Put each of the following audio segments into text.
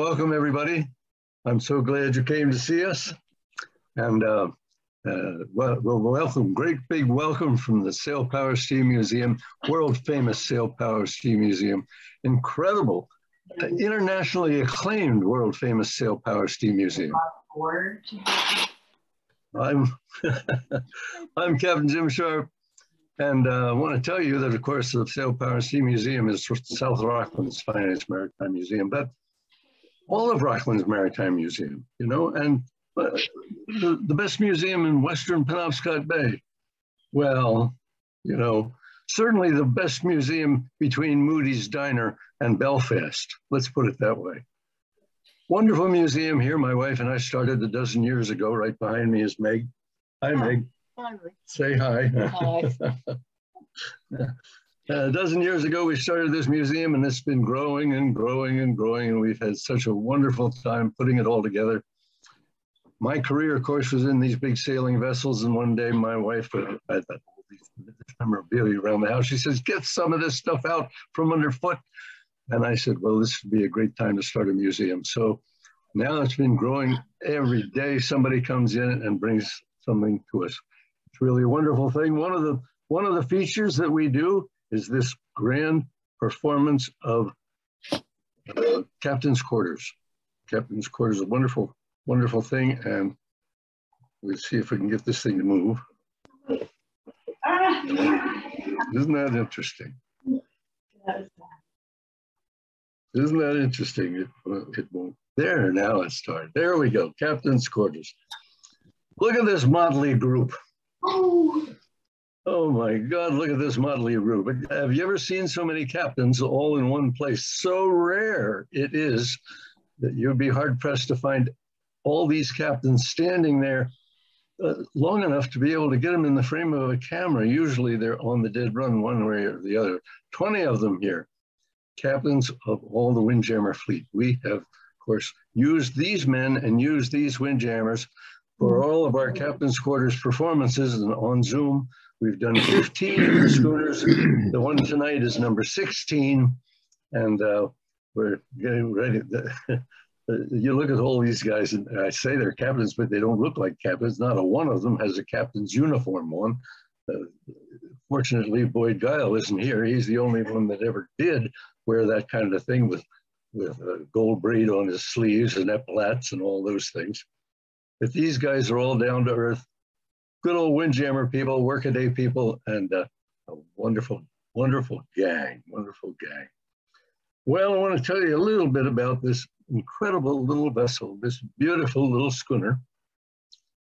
welcome everybody. I'm so glad you came to see us. And welcome, great big welcome from the Sail Power Steam Museum, world famous Sail Power Steam Museum. Incredible, internationally acclaimed world famous Sail Power Steam Museum. I'm Captain Jim Sharp, and I want to tell you that, of course, the Sail Power Steam Museum is South Rockland's finest maritime museum, but all of Rockland's maritime museum, you know, and the best museum in Western Penobscot Bay. Well, you know, certainly the best museum between Moody's Diner and Belfast. Let's put it that way. Wonderful museum here. My wife and I started a dozen years ago. Right behind me is Meg. Hi, Meg. Hi. Say hi. Hi. A dozen years ago, we started this museum, and it's been growing and growing and growing, and we've had such a wonderful time putting it all together. My career, of course, was in these big sailing vessels, and one day my wife had all these memorabilia around the house. She says, "Get some of this stuff out from underfoot." And I said, well, this would be a great time to start a museum. So now it's been growing every day. Somebody comes in and brings something to us. It's really a wonderful thing. One of the features that we do is this grand performance of Captain's Quarters. Captain's Quarters is a wonderful, wonderful thing. And let's see if we can get this thing to move. Isn't that interesting? Isn't that interesting? It won't. There, now it started. There we go, Captain's Quarters. Look at this motley group. Oh my God, look at this motley group. Have you ever seen so many captains all in one place? So rare it is that you'd be hard pressed to find all these captains standing there long enough to be able to get them in the frame of a camera. Usually they're on the dead run one way or the other. 20 of them here. Captains of all the windjammer fleet. We have, of course, used these men and used these windjammers for all of our Captain's Quarters performances and on Zoom. We've done 15 of the schooners. The one tonight is number 16, and we're getting ready. You look at all these guys, and I say they're captains, but they don't look like captains. Not a one of them has a captain's uniform on. Fortunately, Boyd Guile isn't here. He's the only one that ever did wear that kind of thing with a gold braid on his sleeves and epaulets and all those things. But these guys are all down to earth, good old windjammer people, workaday people, and a wonderful, wonderful gang, wonderful gang. Well, I want to tell you a little bit about this incredible little vessel, this beautiful little schooner.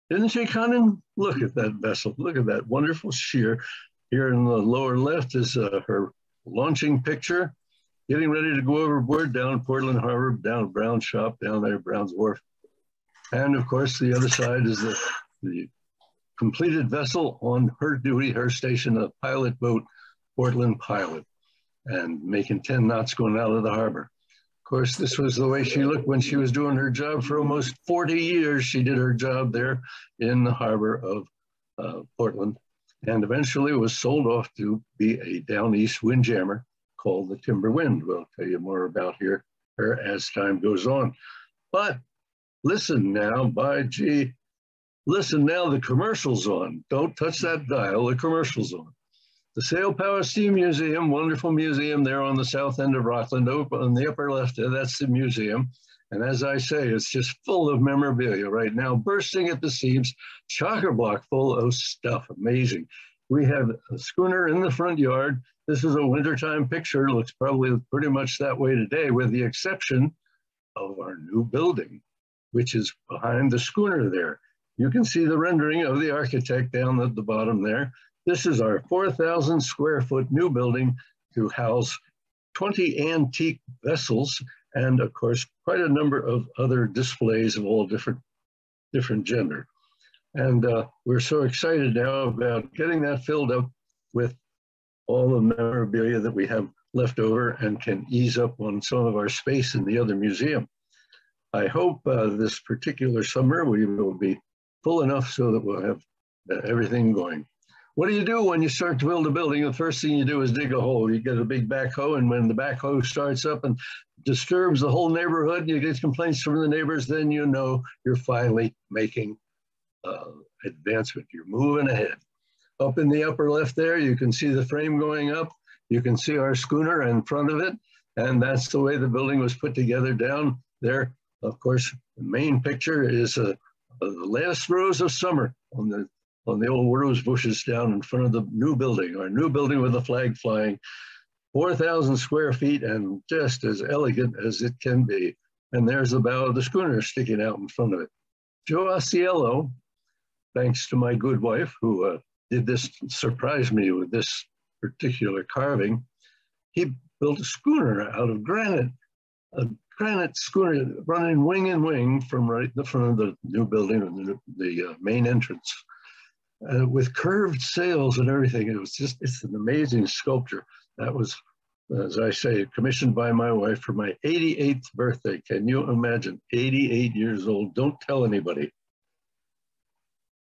Isn't she, Conan? Look at that vessel. Look at that wonderful sheer. Here in the lower left is her launching picture, getting ready to go overboard down Portland Harbor, down Brown's shop, down there, Brown's Wharf. And of course, the other side is the completed vessel on her duty, her station, a pilot boat, Portland Pilot, and making 10 knots going out of the harbor. Of course, this was the way she looked when she was doing her job for almost 40 years. She did her job there in the harbor of Portland, and eventually was sold off to be a down east windjammer called the Timberwind. We'll tell you more about her as time goes on. But listen now, by gee, listen now, the commercial's on. Don't touch that dial, the commercial's on. The Sail Power Steam Museum, wonderful museum there on the south end of Rockland, on the upper left there, that's the museum. And as I say, it's just full of memorabilia right now, bursting at the seams, chock-a-block full of stuff, amazing. We have a schooner in the front yard. This is a wintertime picture, looks probably pretty much that way today, with the exception of our new building, which is behind the schooner there. You can see the rendering of the architect down at the bottom there. This is our 4,000 square foot new building to house 20 antique vessels and, of course, quite a number of other displays of all different gender. And we're so excited now about getting that filled up with all the memorabilia that we have left over and can ease up on some of our space in the other museum. I hope this particular summer we will be full enough so that we'll have everything going. What do you do when you start to build a building? The first thing you do is dig a hole. You get a big backhoe, and when the backhoe starts up and disturbs the whole neighborhood, you get complaints from the neighbors, then you know you're finally making advancement. You're moving ahead. Up in the upper left there, you can see the frame going up. You can see our schooner in front of it. And that's the way the building was put together down there. Of course, the main picture is the last rose of summer on the old rose bushes down in front of the new building, our new building with the flag flying, 4,000 square feet and just as elegant as it can be. And there's the bow of the schooner sticking out in front of it. Joe Osceola, thanks to my good wife who did this, surprised me with this particular carving, he built a schooner out of granite, a granite schooner running wing and wing from right in the front of the new building and the main entrance. With curved sails and everything. It's an amazing sculpture. That was, as I say, commissioned by my wife for my 88th birthday. Can you imagine? 88 years old. Don't tell anybody.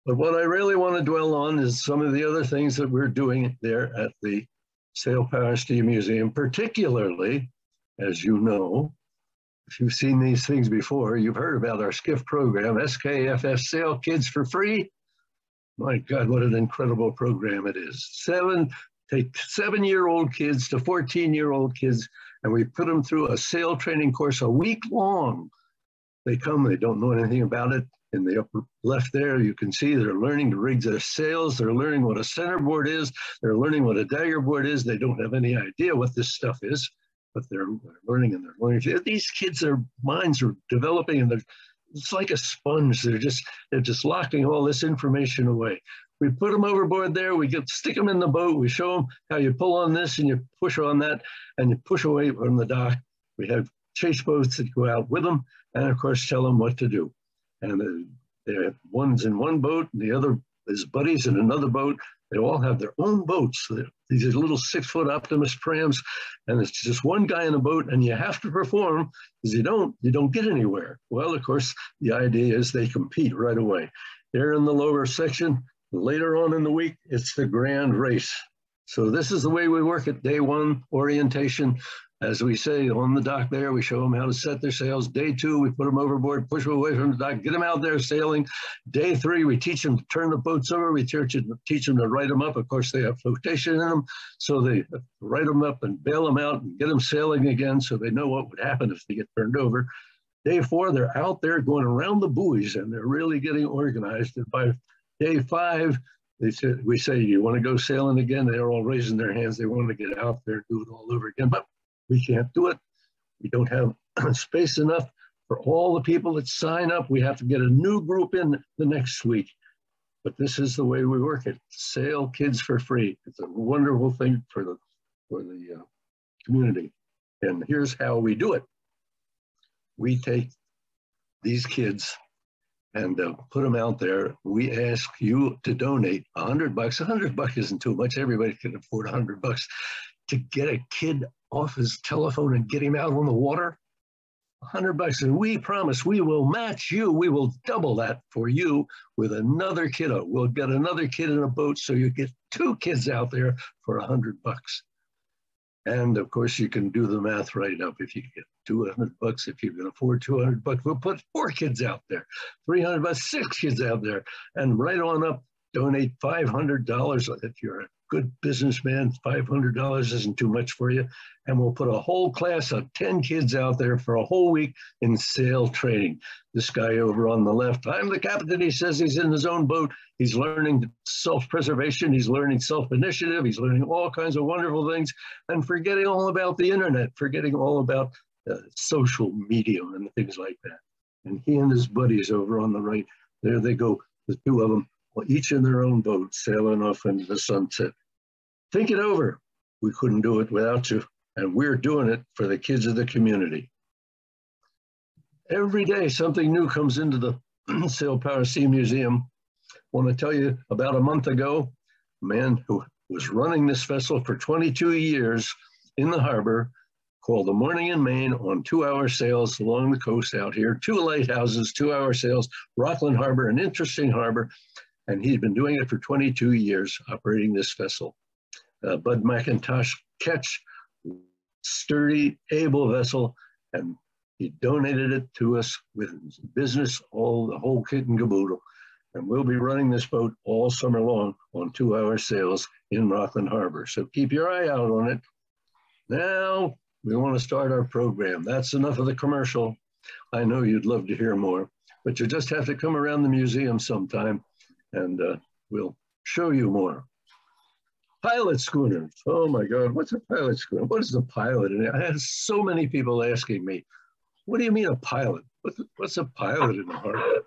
But what I really want to dwell on is some of the other things that we're doing there at the Sail Power Steam Museum, particularly, as you know, if you've seen these things before, you've heard about our skiff program, SKFF Sail Kids for Free. My God, what an incredible program it is. Take 7-year-old kids to 14-year-old kids, and we put them through a sail training course a week long. They come, they don't know anything about it. In the upper left there, you can see they're learning to rig their sails. They're learning what a centerboard is. They're learning what a dagger board is. They don't have any idea what this stuff is, but they're learning and they're learning. These kids, their minds are developing, and it's like a sponge. They're just locking all this information away. We put them overboard there. We stick them in the boat. We show them how you pull on this and you push on that, and you push away from the dock. We have chase boats that go out with them, and of course tell them what to do. And one's in one boat, and the other is buddies in another boat. They all have their own boats. These are little 6-foot Optimus prams, and it's just one guy in a boat, and you have to perform, because you don't get anywhere. Well, of course, the idea is they compete right away. There in the lower section, later on in the week, it's the grand race. So this is the way we work at day one, orientation. As we say on the dock there, we show them how to set their sails. Day 2, we put them overboard, push them away from the dock, get them out there sailing. Day 3, we teach them to turn the boats over. We teach them to right them up. Of course, they have flotation in them, so they right them up and bail them out and get them sailing again, so they know what would happen if they get turned over. Day 4, they're out there going around the buoys, and they're really getting organized. And by day 5, we say, you want to go sailing again? They're all raising their hands. They want to get out there and do it all over again. But we can't do it. We don't have space enough for all the people that sign up. We have to get a new group in the next week. But this is the way we work it. Sail Kids for Free. It's a wonderful thing for the community. And here's how we do it. We take these kids and put them out there. We ask you to donate $100. $100 isn't too much. Everybody can afford $100 to get a kid off his telephone and get him out on the water. $100, and we promise we will match you. We will double that for you with another kiddo. We'll get another kid in a boat, so you get 2 kids out there for $100. And of course, you can do the math right up. If you get $200, if you can afford $200, we'll put 4 kids out there. $300, 6 kids out there, and right on up. Donate $500 if you're a good businessman. $500 isn't too much for you. And we'll put a whole class of 10 kids out there for a whole week in sail training. This guy over on the left, I'm the captain. He says he's in his own boat. He's learning self-preservation. He's learning self-initiative. He's learning all kinds of wonderful things, and forgetting all about the internet, forgetting all about social media and things like that. And he and his buddies over on the right, there they go, the 2 of them, each in their own boat, sailing off into the sunset. Think it over. We couldn't do it without you, and we're doing it for the kids of the community. Every day, something new comes into the Sail Power Steam Museum. I want to tell you, about a month ago, a man who was running this vessel for 22 years in the harbor, called the Morning in Maine, on 2-hour sails along the coast out here, 2 lighthouses, 2-hour sails, Rockland Harbor, an interesting harbor. And he's been doing it for 22 years, operating this vessel. Bud McIntosh Ketch, sturdy, able vessel. And he donated it to us with business, the whole kit and caboodle. And we'll be running this boat all summer long on 2-hour sails in Rockland Harbor. So keep your eye out on it. Now we want to start our program. That's enough of the commercial. I know you'd love to hear more, but you just have to come around the museum sometime and we'll show you more. Pilot schooners. Oh my God, what's a pilot schooner? What is a pilot? And I had so many people asking me, what do you mean a pilot? What's a pilot in the harbor?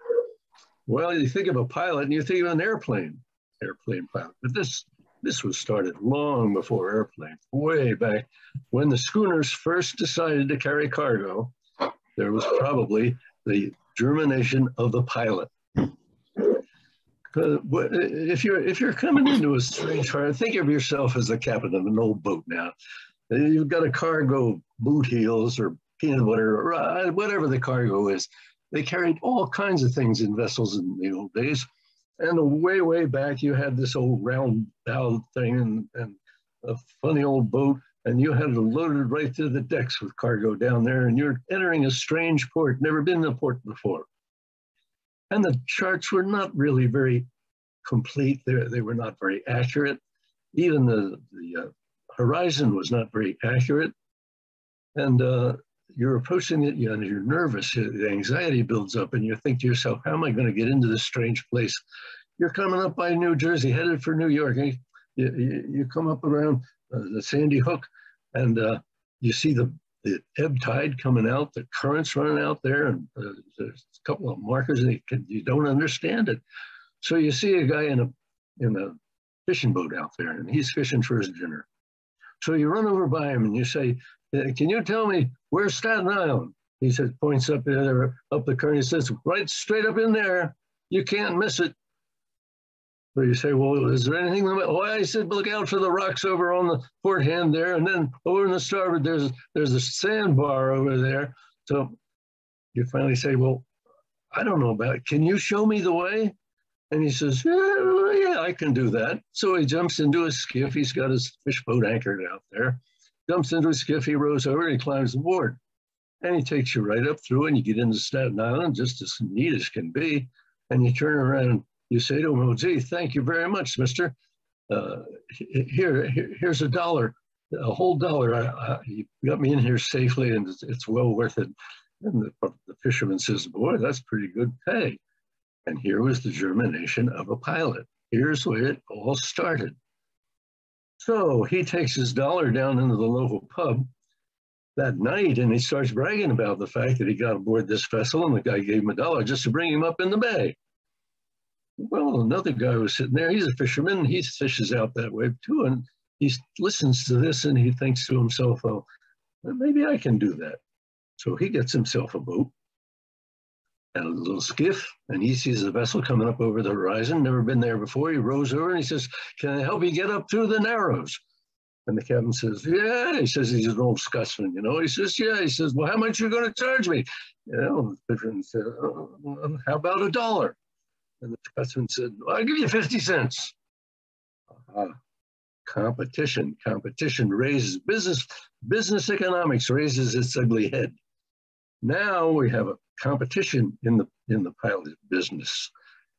Well, you think of a pilot and you think of an airplane pilot. But this was started long before airplanes, way back when the schooners first decided to carry cargo. There was probably the germination of the pilot. If you're coming into a strange harbor, think of yourself as the captain of an old boat now. You've got a cargo boot heels or peanut butter, whatever the cargo is. They carried all kinds of things in vessels in the old days. And way back, you had this old round bow thing and a funny old boat, and you had it loaded right to the decks with cargo down there, and you're entering a strange port, never been in a port before. And the charts were not really very complete. They were not very accurate. Even the horizon was not very accurate. And you're approaching it, and you're nervous. The anxiety builds up, and you think to yourself, how am I going to get into this strange place? You're coming up by New Jersey, headed for New York. You come up around the Sandy Hook, and you see the ebb tide coming out, the currents running out there, and there's a couple of markers, and you don't understand it. So you see a guy in a fishing boat out there, and he's fishing for his dinner. So you run over by him and you say, can you tell me where's Staten Island? He says, points up there, up the current. He says, right straight up in there. You can't miss it. So you say, well, is there anything? Oh, I said, look out for the rocks over on the port hand there. And then over in the starboard, there's a sandbar over there. So you finally say, well, I don't know about it. Can you show me the way? And he says, yeah, I can do that. So he jumps into his skiff. He's got his fish boat anchored out there. Jumps into his skiff, he rows over, and he climbs aboard. And he takes you right up through, and you get into Staten Island, just as neat as can be. And you turn around and you say to him, oh, gee, thank you very much, mister. Here's $1, a whole $1. You got me in here safely, and it's well worth it. And the fisherman says, boy, that's pretty good pay. And here was the germination of a pilot. Here's where it all started. So he takes his $1 down into the local pub that night, and he starts bragging about the fact that he got aboard this vessel, and the guy gave him $1 just to bring him up in the bay. Well, another guy was sitting there. He's a fisherman. He fishes out that way too, and he listens to this, and he thinks to himself, oh, maybe I can do that. So he gets himself a boat and a little skiff, and he sees the vessel coming up over the horizon, never been there before. He rows over and he says, can I help you get up through the Narrows? And the captain says, yeah. He says, he's an old Scotsman, you know. He says, yeah. He says, well, how much are you going to charge me? You know, the fisherman said, oh, well, how about $1? And the Scotsman said, well, I'll give you 50 cents. Competition raises business economics raises its ugly head. Now we have a competition in the pilot business,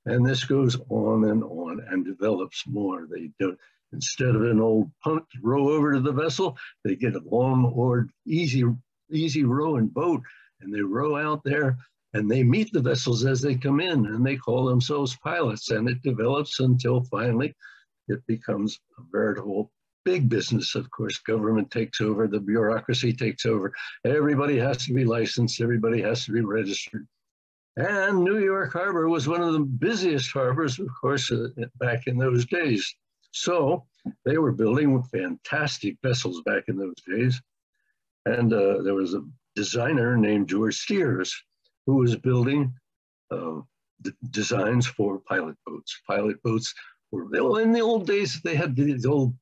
and this goes on and develops more. They do, instead of an old punt row over to the vessel, they get a long-oared, easy rowing boat, and they row out there, and they meet the vessels as they come in, and they call themselves pilots, and it develops until finally it becomes a veritable big business. Of course, government takes over, the bureaucracy takes over. Everybody has to be licensed, everybody has to be registered. And New York Harbor was one of the busiest harbors, of course, back in those days. So they were building fantastic vessels back in those days. And there was a designer named George Steers who was building designs for pilot boats. Pilot boats were, well, in the old days, they had these old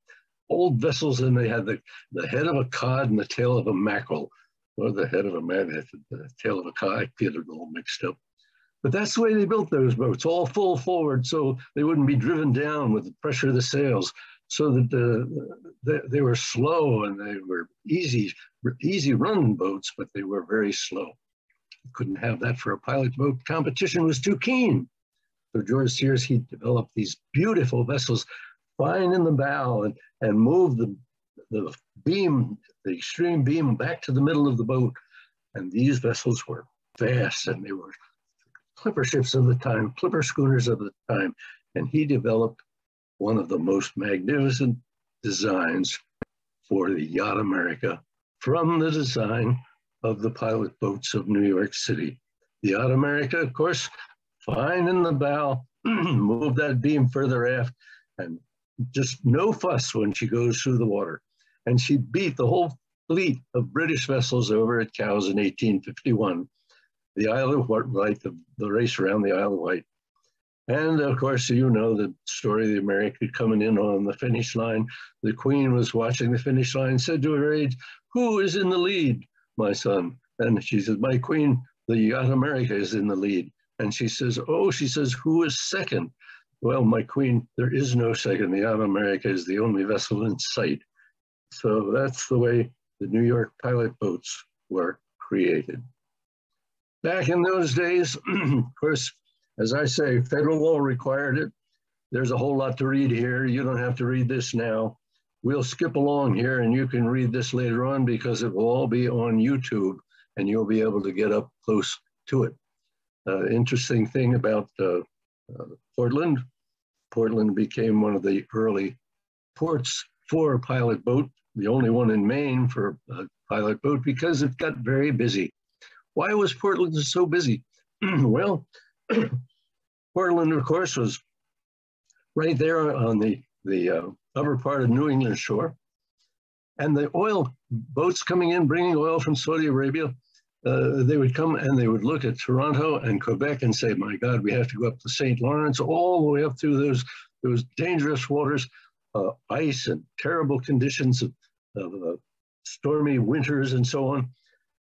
vessels, and they had the head of a cod and the tail of a mackerel, or the head of a man, the tail of a cod. I get it all mixed up. But that's the way they built those boats, all full forward, so they wouldn't be driven down with the pressure of the sails. so that they were slow and they were easy run boats, but they were very slow. You couldn't have that for a pilot boat. Competition was too keen. So George Sears, he developed these beautiful vessels, fine in the bow, and moved the beam, the extreme beam, back to the middle of the boat. And these vessels were fast, and they were clipper ships of the time, clipper schooners of the time. And he developed one of the most magnificent designs for the yacht America from the design of the pilot boats of New York City. The yacht America, of course, fine in the bow, move that beam further aft, and just no fuss when she goes through the water. And she beat the whole fleet of British vessels over at Cowes in 1851, the Isle of Wight, the race around the Isle of Wight. And of course, you know the story of the America coming in on the finish line. The Queen was watching the finish line, said to her aide, "Who is in the lead, my son?" And she said, "My Queen, the yacht America is in the lead." And she says, "Oh," she says, "who is second?" "Well, my Queen, there is no second. The yacht America is the only vessel in sight." So that's the way the New York pilot boats were created. Back in those days, of course, as I say, federal law required it. There's a whole lot to read here. You don't have to read this now. We'll skip along here and you can read this later on because it will all be on YouTube and you'll be able to get up close to it. Interesting thing about Portland. Portland became one of the early ports for a pilot boat, the only one in Maine for a pilot boat because it got very busy. Why was Portland so busy? Well, Portland, of course, was right there on the upper part of New England shore. And the oil boats coming in, bringing oil from Saudi Arabia, they would come and they would look at Toronto and Quebec and say, "My God, we have to go up to St. Lawrence, all the way up through those dangerous waters, ice and terrible conditions of stormy winters and so on."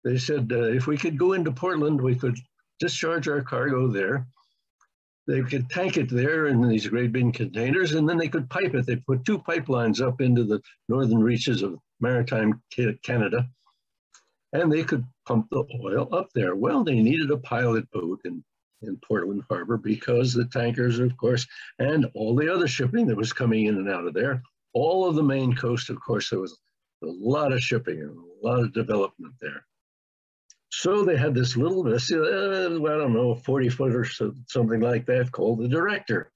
They said, if we could go into Portland, we could discharge our cargo there. They could tank it there in these great big containers, and then they could pipe it. They put 2 pipelines up into the northern reaches of maritime Canada, and they could pump the oil up there. Well, they needed a pilot boat in Portland Harbor because the tankers, of course, and all the other shipping that was coming in and out of there, all of the Maine coast, of course, there was a lot of shipping and a lot of development there. So they had this little vessel, I don't know, 40-foot or something like that, called the Director.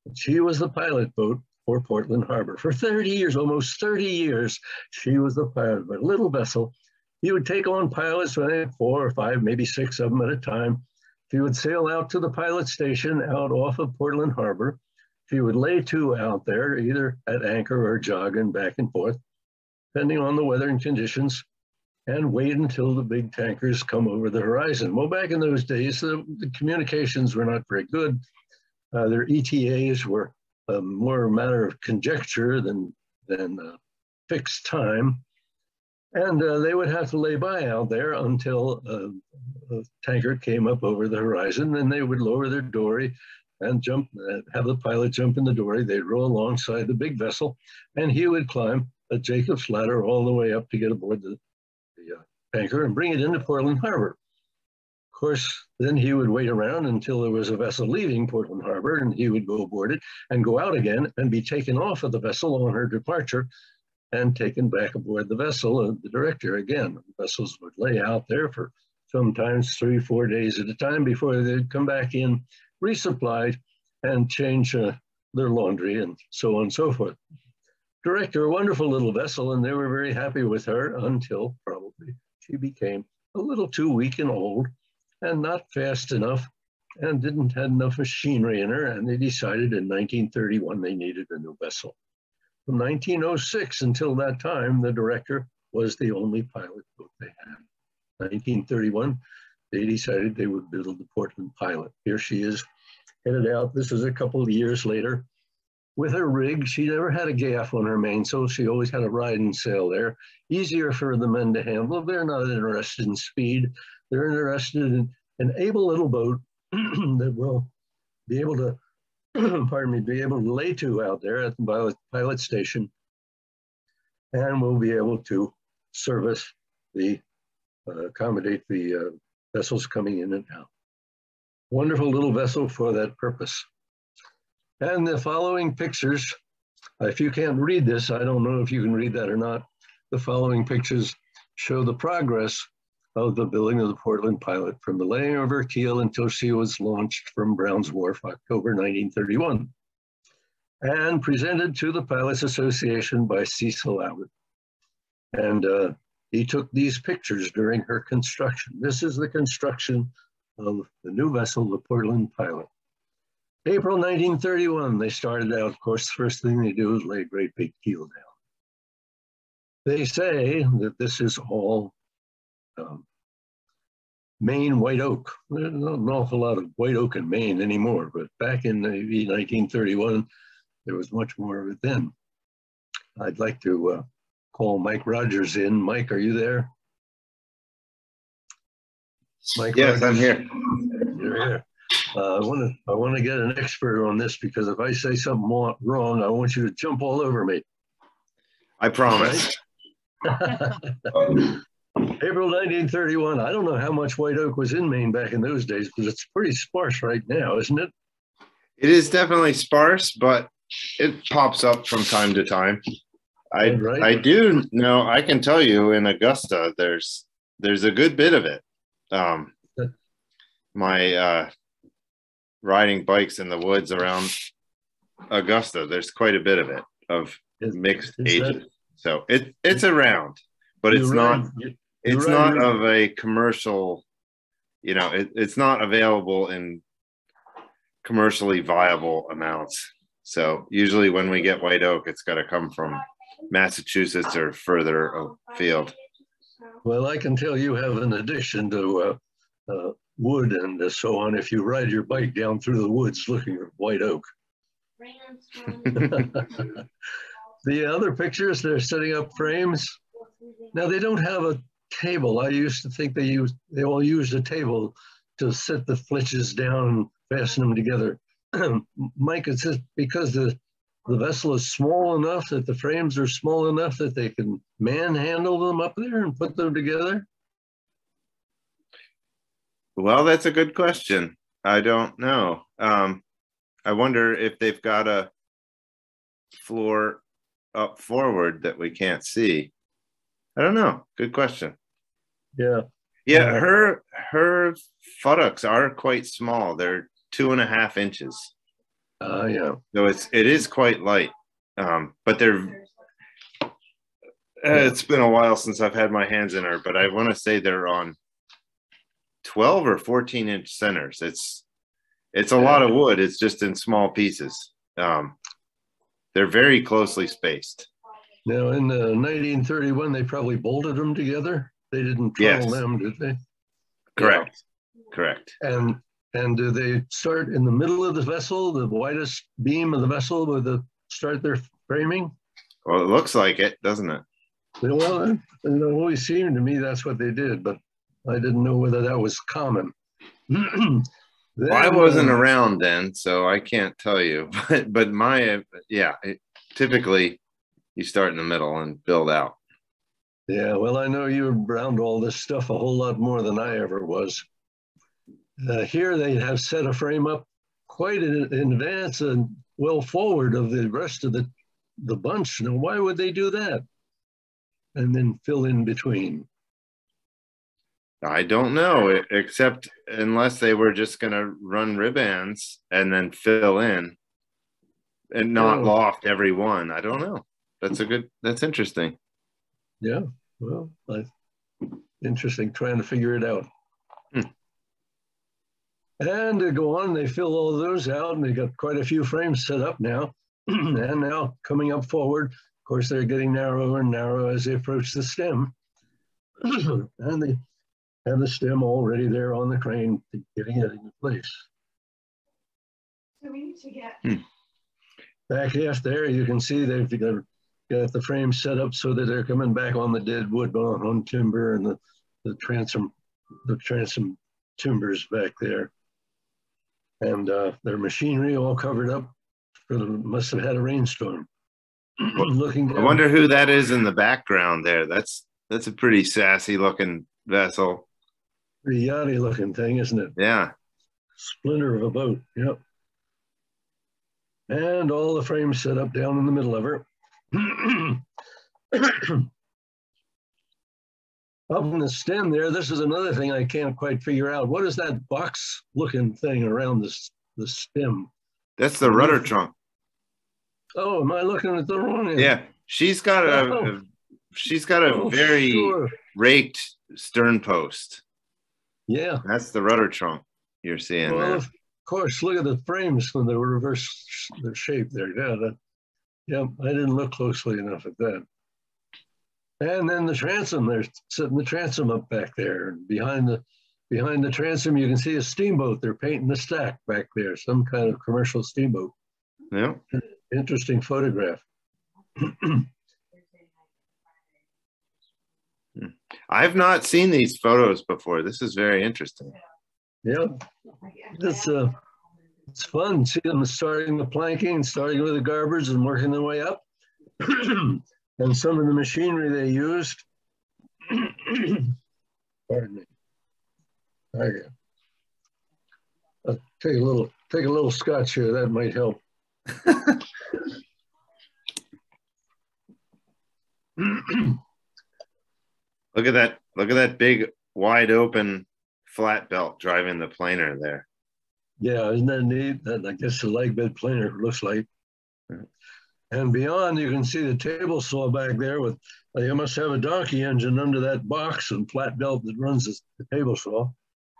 And she was the pilot boat for Portland Harbor. For 30 years, almost 30 years, she was the pilot, but a little vessel. He would take on pilots, 4 or 5, maybe 6 of them at a time. She would sail out to the pilot station out off of Portland Harbor. She would lay to out there, either at anchor or jogging back and forth, depending on the weather and conditions, and wait until the big tankers come over the horizon. Well, back in those days, the communications were not very good. Their ETAs were more a matter of conjecture than fixed time. And they would have to lay by out there until a tanker came up over the horizon, and they would lower their dory and jump, have the pilot jump in the dory. They'd row alongside the big vessel, and he would climb a Jacob's ladder all the way up to get aboard the tanker and bring it into Portland Harbor. Of course, then he would wait around until there was a vessel leaving Portland Harbor, and he would go aboard it and go out again and be taken off of the vessel on her departure and taken back aboard the vessel, the Director again. The vessels would lay out there for sometimes 3 or 4 days at a time before they'd come back in, resupplied, and change their laundry and so on and so forth. Director, a wonderful little vessel, and they were very happy with her until probably she became a little too weak and old and not fast enough and didn't have enough machinery in her, and they decided in 1931 they needed a new vessel. From 1906 until that time, the Director was the only pilot boat they had. 1931, they decided they would build the Portland Pilot. Here she is, headed out. This is a couple of years later. With her rig, she never had a gaff on her mainsail. She always had a riding sail there. Easier for the men to handle. They're not interested in speed. They're interested in an able little boat that will be able to pardon me, be able to lay to out there at the pilot station, and we'll be able to service the, accommodate the vessels coming in and out. Wonderful little vessel for that purpose. And the following pictures, if you can't read this, I don't know if you can read that or not. The following pictures show the progress of the building of the Portland Pilot from the laying of her keel until she was launched from Brown's Wharf, October 1931, and presented to the Pilots Association by Cecil Abbott. And he took these pictures during her construction. This is the construction of the new vessel, the Portland Pilot. April 1931, they started out. Of course, the first thing they do is lay a great big keel down. They say that this is all Maine white oak. There's not an awful lot of white oak in Maine anymore, but back in maybe 1931, there was much more of it then. I'd like to call Mike Rogers in. Mike, are you there? Mike yes, Rogers? I'm here. You're here. I want to get an expert on this, because if I say something wrong, I want you to jump all over me. I promise. Right? April 1931. I don't know how much white oak was in Maine back in those days, but it's pretty sparse right now, isn't it? It is definitely sparse, but it pops up from time to time. I do know, I can tell you in Augusta, there's a good bit of it. My riding bikes in the woods around Augusta, there's quite a bit of it, of mixed ages. So it's around, but it's not of a commercial, it's not available in commercially viable amounts. So usually when we get white oak, it's got to come from Massachusetts or further afield. Well, I can tell you have an addiction to wood and so on if you ride your bike down through the woods looking for white oak. The other pictures, they're setting up frames. Now, they don't have a table. I used to think they all used a table to set the flitches down and fasten them together. Mike, it's just because the vessel is small enough, that the frames are small enough that they can manhandle them up there and put them together? Well, that's a good question. I don't know. I wonder if they've got a floor up forward that we can't see. I don't know. Good question. Yeah. Yeah, her futtocks are quite small. They're 2.5 inches. Yeah. So it is quite light. But they're it's been a while since I've had my hands in her, but I want to say they're on 12 or 14-inch centers. It's a lot of wood. It's just in small pieces. They're very closely spaced. Now, in 1931, they probably bolted them together. They didn't trowel them, did they? Correct. Yeah. Correct. And do they start in the middle of the vessel, the widest beam of the vessel, with start their framing? Well, it looks like it, doesn't it? Well, it always seemed to me that's what they did, but I didn't know whether that was common. Well, I wasn't around then, so I can't tell you. But typically you start in the middle and build out. Yeah, well, I know you're around all this stuff a whole lot more than I ever was. Here they have set a frame up quite in advance and well forward of the rest of the bunch. Now, why would they do that? And then fill in between? I don't know, except unless they were just going to run ribbons and then fill in and not loft every one. I don't know. That's interesting. Yeah, well, interesting trying to figure it out. And to go on, they fill all those out, and they got quite a few frames set up now. And now coming up forward, of course, they're getting narrower and narrower as they approach the stem. And they have the stem already there on the crane, getting it into place. So we need to get back half there, you can see they've got the frame set up so that they're coming back on the dead wood on timber, and the transom timbers back there. and their machinery all covered up. Must have had a rainstorm. Looking down. I wonder who that is in the background there. That's a pretty sassy looking vessel. Pretty yachty looking thing, isn't it? Yeah. Splinter of a boat. Yep. And all the frames set up down in the middle of her. Up in the stem there, this is another thing I can't quite figure out. What is that box looking thing around the stem? That's the rudder trunk. Oh, am I looking at the wrong end? Yeah, she's got a very sure. raked stern post. Yeah, that's the rudder trunk you're seeing there. Of course, look at the frames when they were reverse their shape there. Yeah, I didn't look closely enough at that. And then the transom, they're setting the transom up back there, and behind the transom, you can see a steamboat. They're painting the stack back there, some kind of commercial steamboat. Yeah. Interesting photograph. I've not seen these photos before. This is very interesting. Yeah, it's fun. See them starting the planking, starting with the garbers and working their way up. And some of the machinery they used. Pardon me. I'll take a little scotch here. That might help. Look at that big wide open flat belt driving the planer there. Yeah, isn't that neat? That, I guess the leg bed planer looks like. And beyond, you can see the table saw back there with, you must have a donkey engine under that box and flat belt that runs the table saw.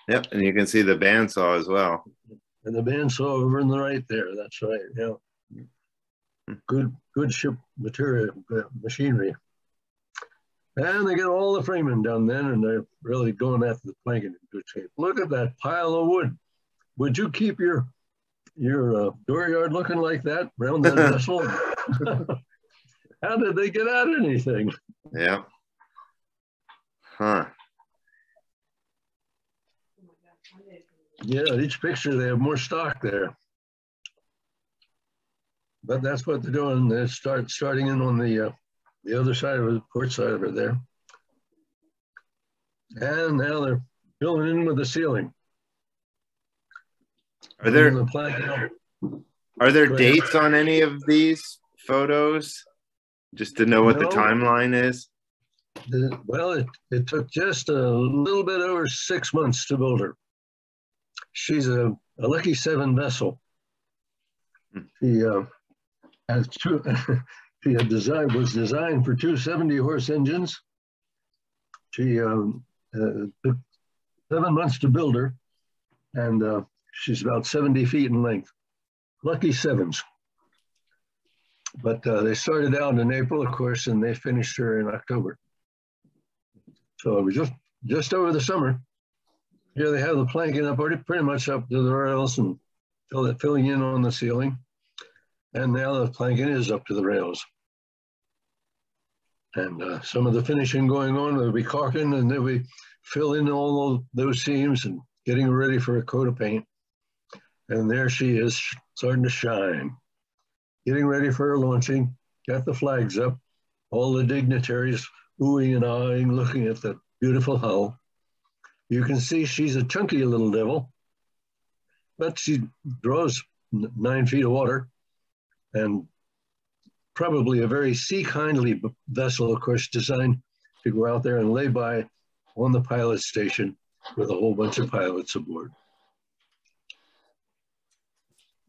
Yep, and you can see the bandsaw as well. And the bandsaw over in the right there, that's right, yeah. Good ship material, machinery. And they get all the framing done then, and they're really going after the planking in good shape. Look at that pile of wood. Would you keep your dooryard looking like that around that vessel? How did they get out anything? Yeah. Huh. Yeah, each picture they have more stock there. But that's what they're doing. They're starting in on the other side of the port side of it there. And now they're filling in with the ceiling. Are there dates on any of these photos? Just to know what the timeline is? Well, it took just a little bit over 6 months to build her. She's a Lucky 7 vessel. She has two. She was designed for 270 horse engines. She took 7 months to build her, and she's about 70 feet in length. Lucky 7s. But they started out in April, of course, and they finished her in October. So it was just over the summer. Here they have the planking up pretty much up to the rails and filling in on the ceiling. And now the planking is up to the rails. And some of the finishing going on, they'll be caulking and they'll be filling all those seams and getting ready for a coat of paint. And there she is, starting to shine. Getting ready for her launching, got the flags up, all the dignitaries oohing and ahhing, looking at the beautiful hull. You can see she's a chunky little devil, but she draws 9 feet of water, and probably a very sea-kindly vessel, of course, designed to go out there and lay by on the pilot station with a whole bunch of pilots aboard.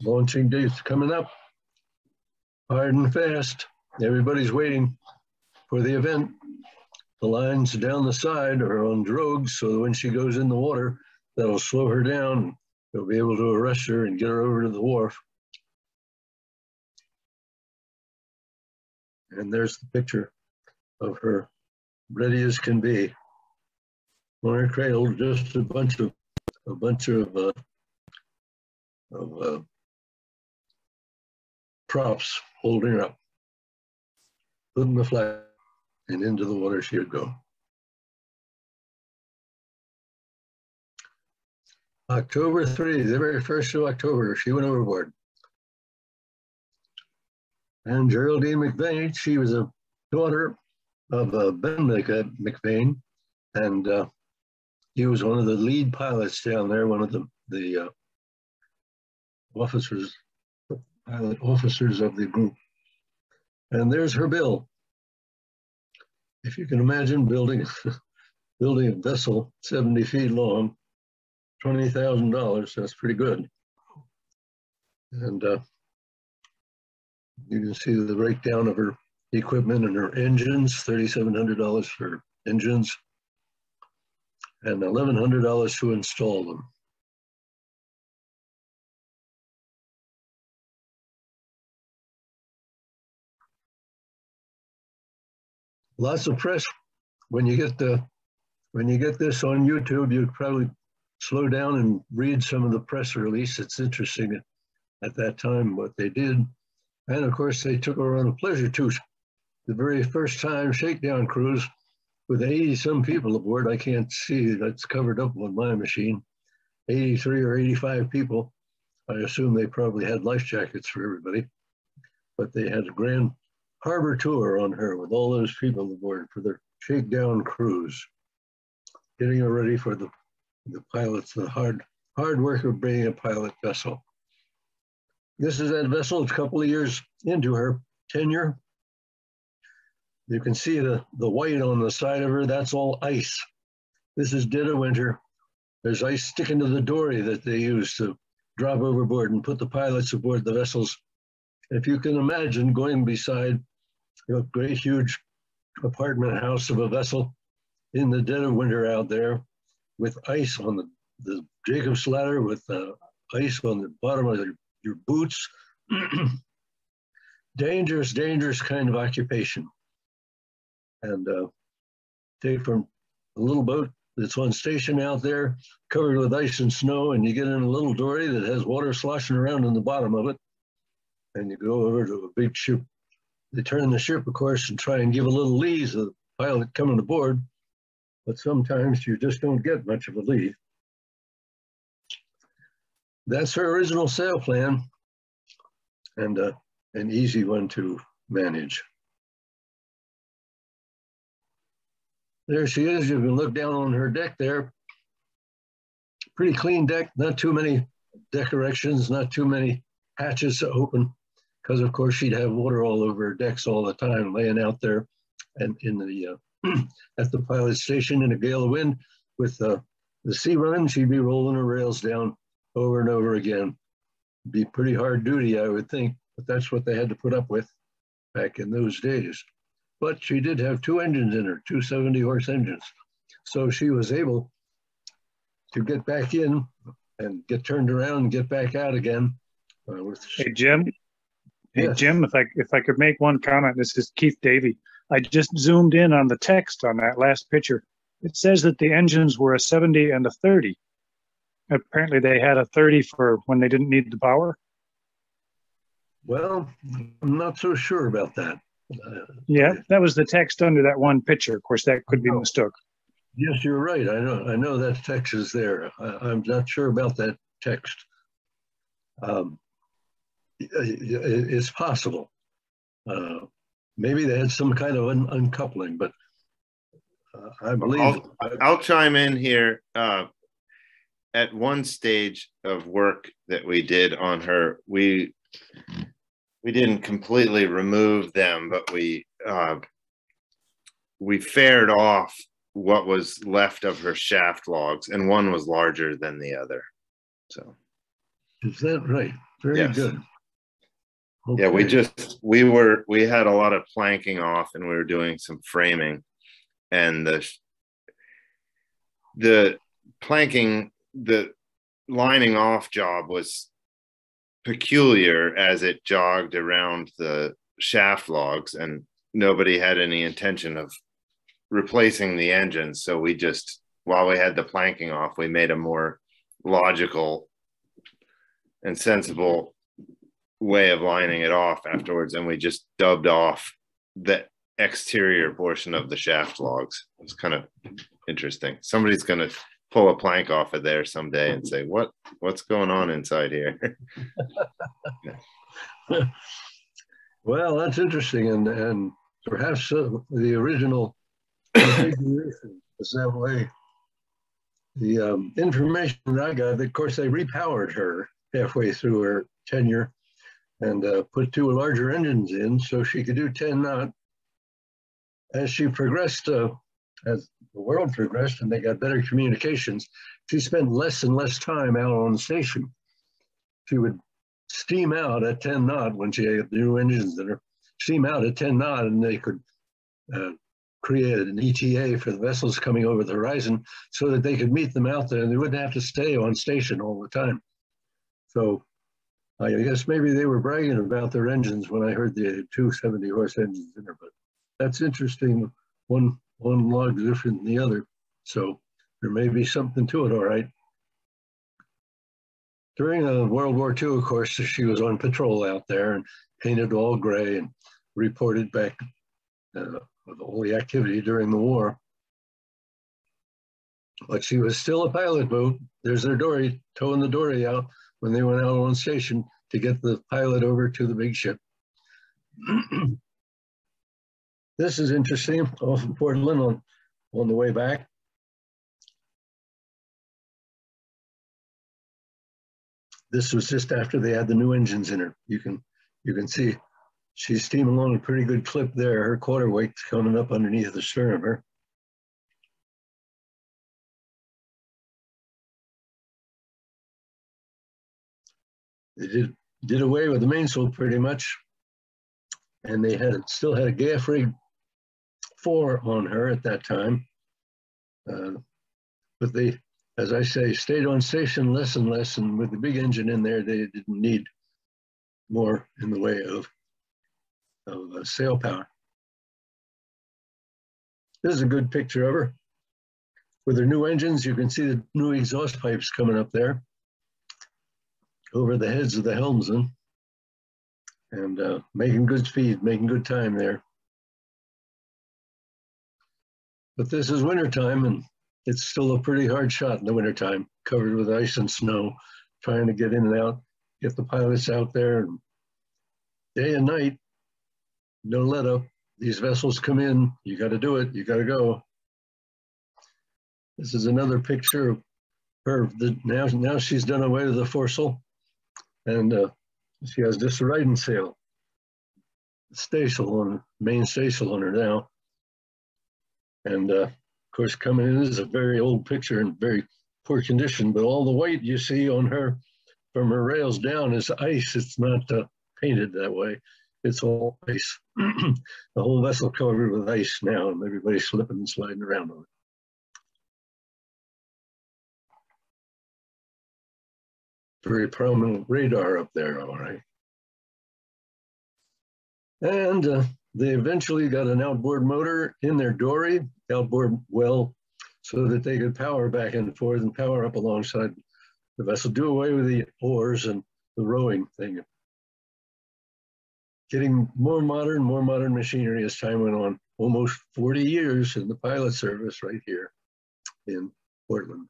Launching date's coming up. Hard and fast. Everybody's waiting for the event. The lines down the side are on drogues, so when she goes in the water, that'll slow her down. They'll be able to arrest her and get her over to the wharf. And there's the picture of her, ready as can be. On her cradle, just a bunch of props holding her up, putting the flag, and into the water she would go. October 3, the very 1st of October, she went overboard. And Geraldine McVeigh, she was a daughter of Ben McVeigh, and he was one of the lead pilots down there, one of the pilot officers of the group. And there's her bill. If you can imagine building a vessel 70 feet long, $20,000, that's pretty good. And you can see the breakdown of her equipment and her engines, $3,700 for engines, and $1,100 to install them. Lots of press. When you get this on YouTube, you'd probably slow down and read some of the press release. It's interesting at that time what they did. And of course, they took her on a pleasure cruise, the very first time shakedown cruise with 80 some people aboard. I can't see, that's covered up on my machine. 83 or 85 people. I assume they probably had life jackets for everybody, but they had a grand harbor tour on her with all those people aboard for their shakedown cruise, getting her ready for the pilots, the hard work of being a pilot vessel. This is that vessel a couple of years into her tenure. You can see the white on the side of her, that's all ice. This is dead of winter. There's ice sticking to the dory that they use to drop overboard and put the pilots aboard the vessels. If you can imagine going beside a great huge apartment house of a vessel in the dead of winter out there with ice on the Jacob's ladder, with ice on the bottom of your boots. Dangerous, dangerous kind of occupation. And take from a little boat that's on station out there, covered with ice and snow, and you get in a little dory that has water sloshing around in the bottom of it, and you go over to a big ship. They turn the ship, of course, and try and give a little lee to the pilot coming aboard, but sometimes you just don't get much of a lee. That's her original sail plan, and an easy one to manage. There she is. You can look down on her deck there. Pretty clean deck, not too many deck erections, not too many hatches to open, because of course she'd have water all over her decks all the time, laying out there and in the at the pilot station in a gale of wind with the sea running. She'd be rolling her rails down over and over again. Be pretty hard duty, I would think, but that's what they had to put up with back in those days. But she did have 2 engines in her, 2 70-horse engines. So she was able to get back in and get turned around and get back out again. Hey, Jim. Hey, yes. Jim, if I could make one comment, this is Keith Davey. I just zoomed in on the text on that last picture. It says that the engines were a 70 and a 30. Apparently they had a 30 for when they didn't need the power. Well, I'm not so sure about that. Yeah, that was the text under that one picture. Of course, that could be mistook. Yes, you're right. I know that text is there. I'm not sure about that text. It's possible. Maybe they had some kind of uncoupling, but I believe... I'll chime in here. At one stage of work that we did on her, we didn't completely remove them, but we fared off what was left of her shaft logs, and one was larger than the other. So, is that right? Very good. Okay. Yeah, we had a lot of planking off, and we were doing some framing, and the planking, the lining off job was peculiar as it jogged around the shaft logs, and nobody had any intention of replacing the engines. So we just, while we had the planking off, we made a more logical and sensible way of lining it off afterwards, and we just dubbed off the exterior portion of the shaft logs. It was kind of interesting. Somebody's going to pull a plank off of there someday and say, what's going on inside here? Well, that's interesting, and perhaps the original configuration was that way. The information that I got, of course, they repowered her halfway through her tenure and put two larger engines in so she could do 10 knot. As she progressed, as the world progressed and they got better communications, she spent less and less time out on the station. She would steam out at 10 knot when she had new engines in her, steam out at 10 knot, and they could create an ETA for the vessels coming over the horizon so that they could meet them out there and they wouldn't have to stay on station all the time. So I guess maybe they were bragging about their engines when I heard the 270 horse engines in there, but that's interesting. One log different than the other. So there may be something to it, all right. During World War II, of course, she was on patrol out there and painted all gray and reported back with all the activity during the war. But she was still a pilot boat. There's their dory, towing the dory out when they went out on station to get the pilot over to the big ship. This is interesting, off in Portland on the way back. This was just after they had the new engines in her. You can see she's steaming along a pretty good clip there. Her quarter weight's coming up underneath the stern of her. They did away with the mainsail pretty much, and they still had a gaff rig 4 on her at that time. But they, as I say, stayed on station less and less, and with the big engine in there, they didn't need more in the way of sail power. This is a good picture of her. With her new engines, you can see the new exhaust pipes coming up there over the heads of the helmsmen, and making good speed, making good time there. But this is wintertime, and it's still a pretty hard shot in the wintertime, covered with ice and snow, trying to get in and out, get the pilots out there. And day and night, no let up. These vessels come in, you got to do it, you got to go. This is another picture of her. Now she's done away with the foresail, and she has just a riding sail, staysail on, main staysail on her now. And of course, coming in, this is a very old picture in very poor condition, but all the white you see on her from her rails down is ice. It's not painted that way. It's all ice. The whole vessel covered with ice now, and everybody's slipping and sliding around on it. Very prominent radar up there, all right. And they eventually got an outboard motor in their dory, outboard well, so that they could power back and forth and power up alongside the vessel, do away with the oars and the rowing thing. Getting more modern machinery as time went on. Almost 40 years in the pilot service right here in Portland.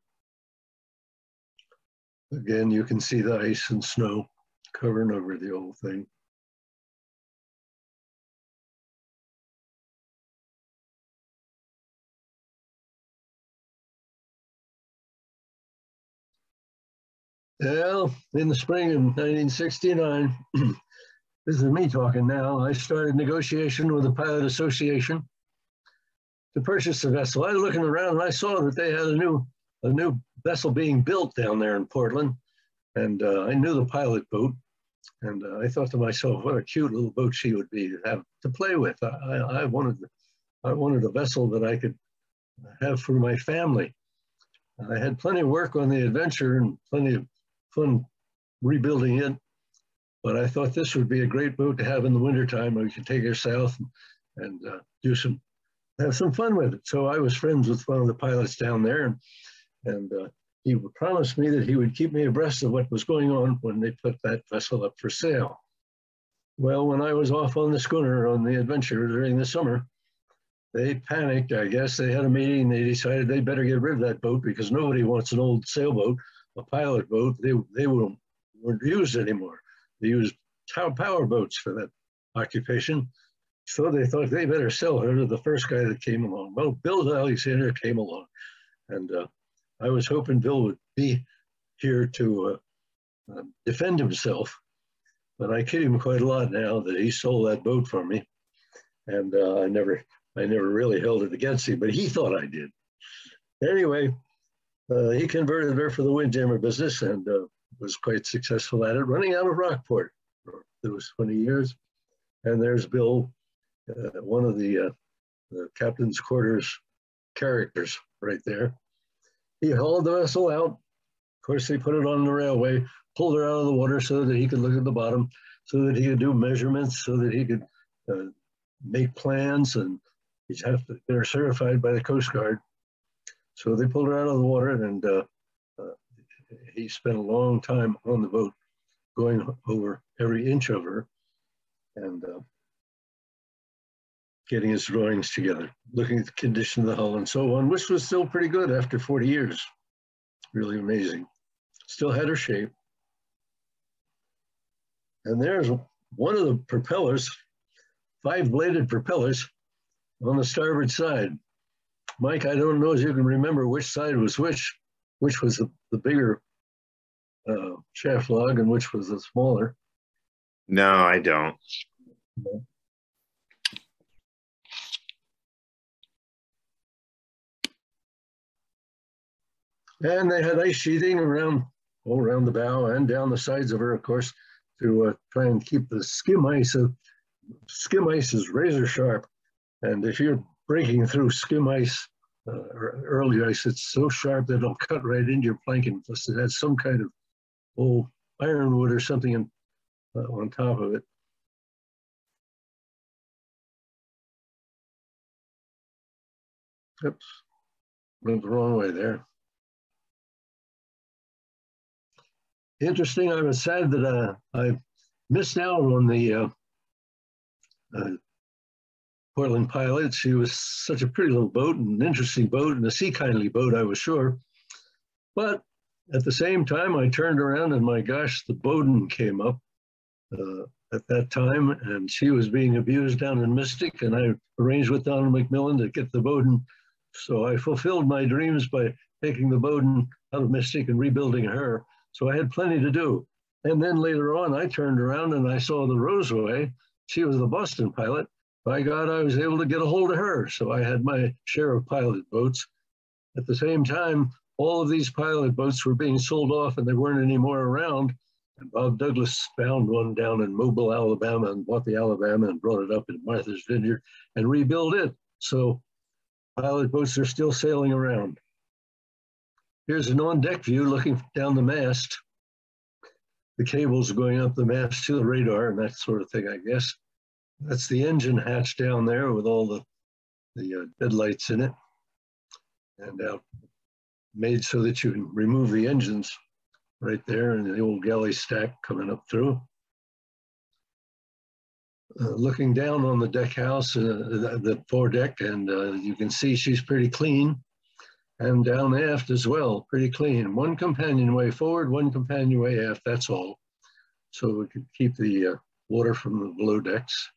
Again, you can see the ice and snow covering over the whole thing. Well, in the spring of 1969, this is me talking now, I started negotiation with the Pilot Association to purchase the vessel. I was looking around and I saw that they had a new vessel being built down there in Portland. And I knew the pilot boat. And I thought to myself, what a cute little boat she would be to have to play with. I wanted a vessel that I could have for my family. I had plenty of work on the Adventure and plenty of fun rebuilding it, but I thought this would be a great boat to have in the wintertime where we could take her south and have some fun with it. So I was friends with one of the pilots down there, and he promised me that he would keep me abreast of what was going on when they put that vessel up for sale. Well, when I was off on the schooner on the Adventure during the summer, they panicked. I guess they had a meeting. They decided they better get rid of that boat because nobody wants an old sailboat, a pilot boat. They weren't used anymore. They used power boats for that occupation. So they thought they better sell her to the first guy that came along. Well, Bill Alexander came along, and I was hoping Bill would be here to defend himself, but I kid him quite a lot now that he sold that boat for me, and I never really held it against him, but he thought I did. Anyway, he converted her for the windjammer business and was quite successful at it, running out of Rockport for those 20 years. And there's Bill, one of the captain's quarters characters right there. He hauled the vessel out. Of course, they put it on the railway, pulled her out of the water so that he could look at the bottom, so that he could do measurements, so that he could make plans, and he'd have to get her certified by the Coast Guard. So they pulled her out of the water, and he spent a long time on the boat, going over every inch of her, and getting his drawings together, looking at the condition of the hull and so on, which was still pretty good after 40 years. Really amazing. Still had her shape. And there's one of the propellers, 5-bladed propellers on the starboard side. Mike, I don't know if you can remember which side was which was the bigger shaft log and which was the smaller. No, I don't. No. And they had ice sheathing around the bow and down the sides of her, of course, to try and keep the skim ice. Skim ice is razor sharp, and if you're breaking through skim ice or early ice, it's so sharp that it'll cut right into your planking. Plus, it has some kind of old ironwood or something on top of it. Oops, went the wrong way there. Interesting, I was sad that I missed out on the Portland Pilot. She was such a pretty little boat, and an interesting boat, and a sea-kindly boat, I was sure. But at the same time, I turned around and my gosh, the Bowden came up at that time, and she was being abused down in Mystic, and I arranged with Donald McMillan to get the Bowden. So I fulfilled my dreams by taking the Bowden out of Mystic and rebuilding her. So I had plenty to do. And then later on, I turned around and I saw the Roseway. She was the Boston Pilot. By God, I was able to get a hold of her. So I had my share of pilot boats. At the same time, all of these pilot boats were being sold off and there weren't any more around. And Bob Douglas found one down in Mobile, Alabama, and bought the Alabama and brought it up in Martha's Vineyard and rebuilt it. So pilot boats are still sailing around. Here's an on-deck view looking down the mast. The cables going up the mast to the radar and that sort of thing, I guess. That's the engine hatch down there with all the deadlights in it. And made so that you can remove the engines right there and the old galley stack coming up through. Looking down on the deck house, the foredeck, and you can see she's pretty clean. And down aft as well, pretty clean. One companionway forward, one companionway aft, that's all. So we could keep the water from the below decks.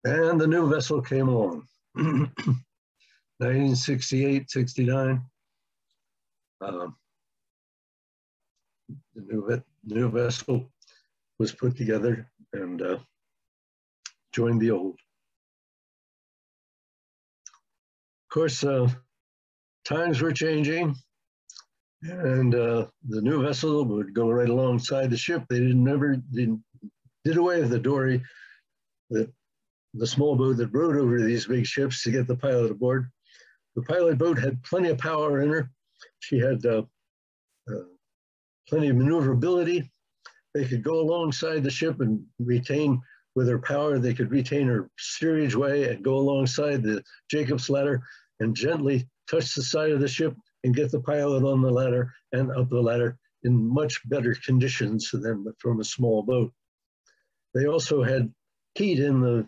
And the new vessel came along, 1968, 69. The new vessel was put together and joined the old. Of course, times were changing, and the new vessel would go right alongside the ship. They did away with the dory, the small boat that rode over these big ships to get the pilot aboard. The pilot boat had plenty of power in her. She had plenty of maneuverability. They could go alongside the ship and retain, with her power, they could retain her steerage way and go alongside the Jacob's ladder and gently touch the side of the ship and get the pilot on the ladder and up the ladder in much better conditions than from a small boat. They also had heat in the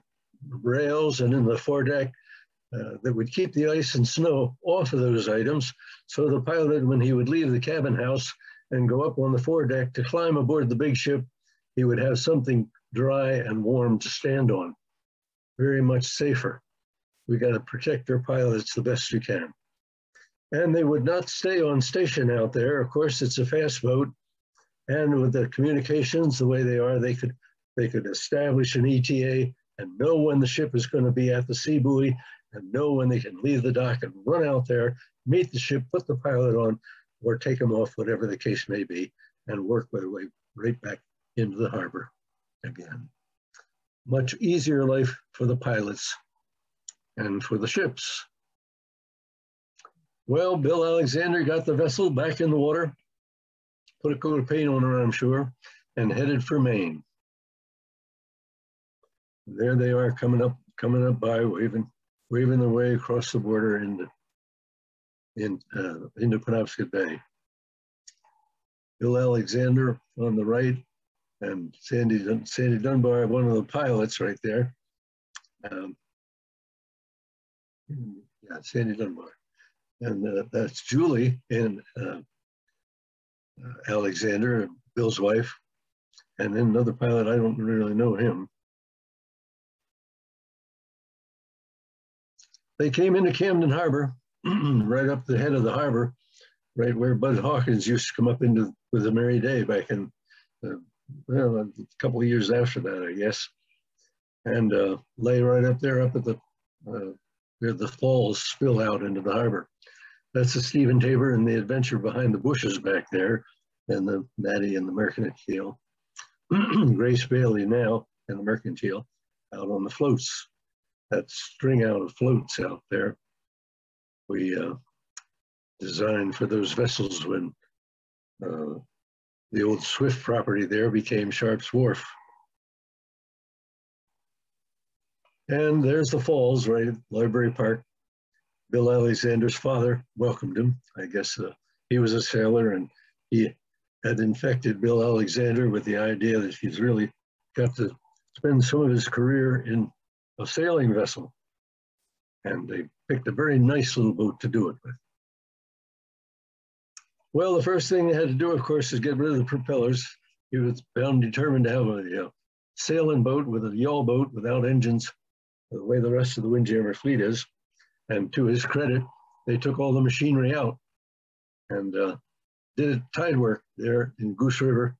rails and in the foredeck that would keep the ice and snow off of those items. So the pilot, when he would leave the cabin house and go up on the foredeck to climb aboard the big ship, he would have something dry and warm to stand on. Very much safer. We got to protect our pilots the best we can. And they would not stay on station out there. Of course, it's a fast boat. And with the communications the way they are, they could establish an ETA and know when the ship is going to be at the sea buoy and know when they can leave the dock and run out there, meet the ship, put the pilot on, or take them off, whatever the case may be, and work their way right back into the harbor again. Much easier life for the pilots and for the ships. Well, Bill Alexander got the vessel back in the water, put a coat of paint on her, I'm sure, and headed for Maine. There they are coming up by, waving their way across the border into Penobscot Bay. Bill Alexander on the right, and Sandy Dunbar, one of the pilots right there. Yeah, Sandy Dunbar. And that's Julie and Alexander, Bill's wife. And then another pilot, I don't really know him. They came into Camden Harbor, right up the head of the harbor, right where Bud Hawkins used to come up into with a merry day back in, well, a couple of years after that, I guess. And lay right up there, up at the, where the falls spill out into the harbor. That's the Stephen Tabor and the Adventure Behind the Bushes back there, and the Maddie and the Mercantile. Grace Bailey now and the Mercantile out on the floats. That string out of floats out there. We designed for those vessels when the old Swift property there became Sharp's Wharf. And there's the falls, right at Library Park. Bill Alexander's father welcomed him. I guess he was a sailor, and he had infected Bill Alexander with the idea that he's really got to spend some of his career in a sailing vessel. And they picked a very nice little boat to do it with. Well, the first thing they had to do, of course, is get rid of the propellers. He was bound determined to have a sailing boat with a yawl boat without engines, the way the rest of the windjammer fleet is. And to his credit, they took all the machinery out and did tide work there in Goose River.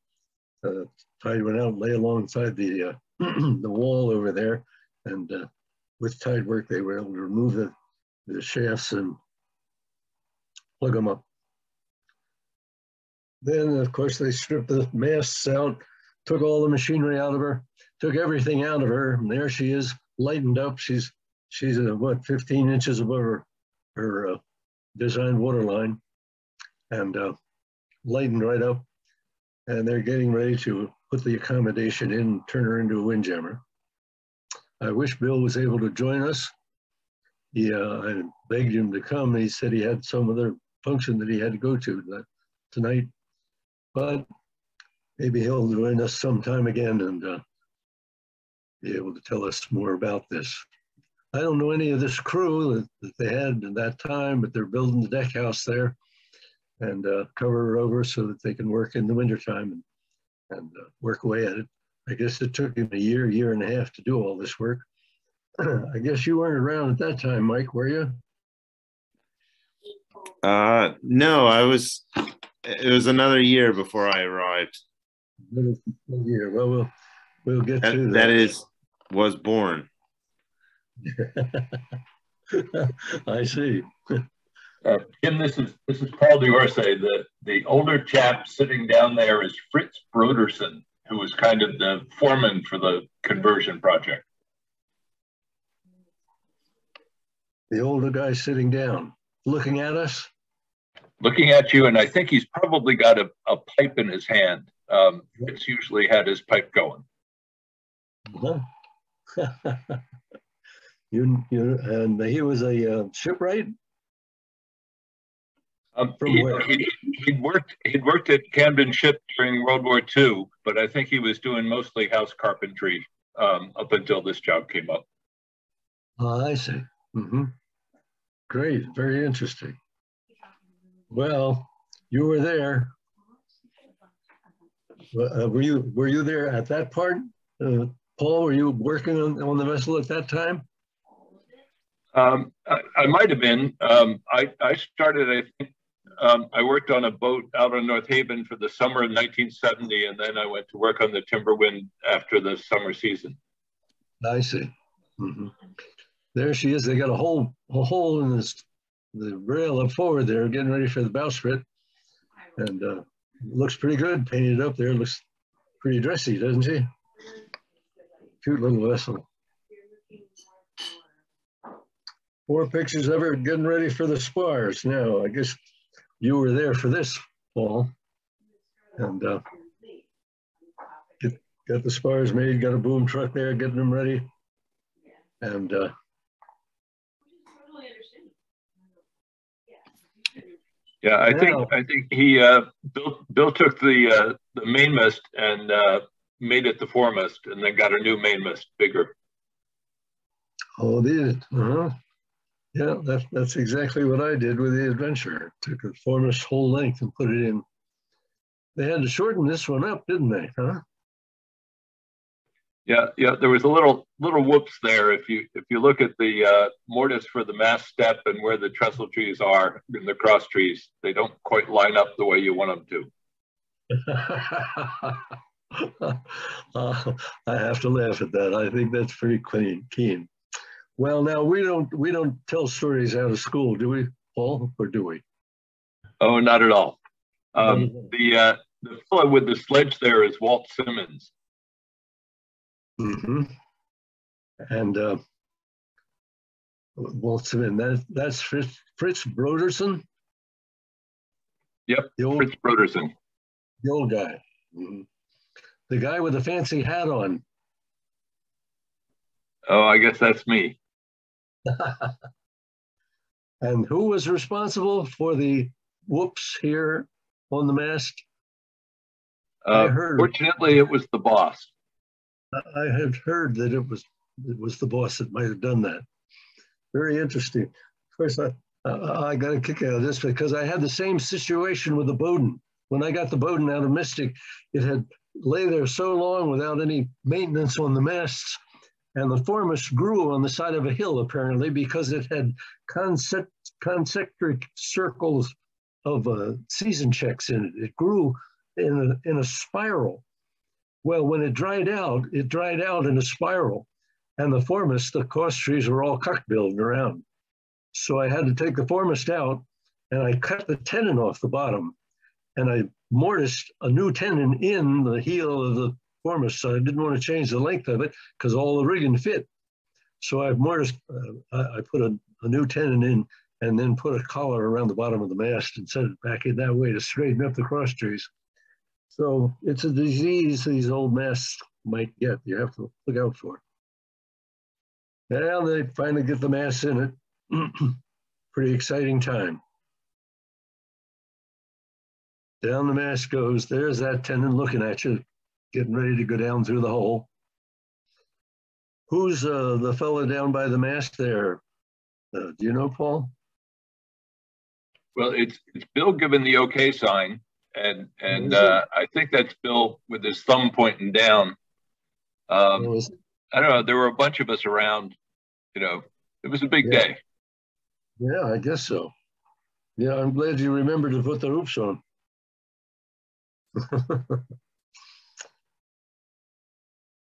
Tide went out and lay alongside the the wall over there, and with tide work, they were able to remove the shafts and plug them up. Then, of course, they stripped the masts out, took all the machinery out of her, took everything out of her, and there she is, lightened up. She's what, 15 inches above her design waterline, and lightened right up. And they're getting ready to put the accommodation in, turn her into a windjammer. I wish Bill was able to join us. I begged him to come. He said he had some other function that he had to go to tonight, but maybe he'll join us sometime again and be able to tell us more about this. I don't know any of this crew that they had at that time, but they're building the deck house there and cover her over so that they can work in the wintertime and work away at it. I guess it took him a year and a half to do all this work. I guess you weren't around at that time, Mike, were you? No, it was another year before I arrived. Another year. Well, we'll get to that. That was born. I see. Kim, this is Paul D'Orsay. The older chap sitting down there is Fritz Broderson, who was kind of the foreman for the conversion project. The older guy sitting down, looking at us? Looking at you, and I think he's probably got a pipe in his hand. Fritz usually had his pipe going. And he was a shipwright? He'd worked at Camden Ship during World War II, but I think he was doing mostly house carpentry up until this job came up. I see. Mm-hmm. Great, very interesting. Well, you were there. Were you there at that part? Paul, were you working on the vessel at that time? I might have been. I started, I think, I worked on a boat out on North Haven for the summer of 1970, and then I went to work on the Timberwind after the summer season. I see. Mm-hmm. There she is. They got a hole in the rail up forward there, getting ready for the bowsprit, and looks pretty good painted up there. Looks pretty dressy, doesn't she? Cute little vessel. 4 pictures of her getting ready for the spars. Now, I guess you were there for this, Paul, and got the spars made. Got a boom truck there, getting them ready, and. Yeah, I think he Bill took the mainmast and made it the foremast, and then got a new mainmast, bigger. Oh, did uh-huh. Yeah, that's exactly what I did with the Adventure. Took the foremast whole length and put it in. They had to shorten this one up, didn't they? Huh? Yeah. There was a little whoops there. If you look at the mortise for the mast step and where the trestle trees are in the cross trees, they don't quite line up the way you want them to. I have to laugh at that. I think that's pretty keen. Well, now we don't tell stories out of school, do we, Paul, or do we? Oh, not at all. The fellow with the sledge there is Walt Simmons. Mm-hmm. And Walt Simmons, that's Fritz Broderson? Yep, Fritz Broderson. The old guy. Mm-hmm. The guy with the fancy hat on. Oh, I guess that's me. And who was responsible for the whoops here on the mast? Fortunately, it was the boss. I had heard that it was the boss that might have done that. Very interesting. Of course, I got a kick out of this because I had the same situation with the Bowden. When I got the Bowden out of Mystic, it had lay there so long without any maintenance on the masts, and the foremast grew on the side of a hill apparently because it had concentric circles of season checks in it. It grew in a spiral. Well, when it dried out in a spiral, and the foremast, the cross trees were all cuck-billed around. So I had to take the foremast out, and I cut the tenon off the bottom, and I mortised a new tenon in the heel of the foremast. So I didn't want to change the length of it because all the rigging fit. So I mortised, I put a new tenon in, and then put a collar around the bottom of the mast and set it back in that way to straighten up the cross trees. So it's a disease these old masts might get. You have to look out for. Well, they finally get the mast in it. Pretty exciting time. Down the mast goes. There's that tenon looking at you, getting ready to go down through the hole. Who's the fellow down by the mast there? Do you know, Paul? Well, it's Bill giving the okay sign. And I think that's Bill with his thumb pointing down. I don't know. There were a bunch of us around. You know, it was a big day. Yeah, I guess so. Yeah, I'm glad you remembered to put the hoops on.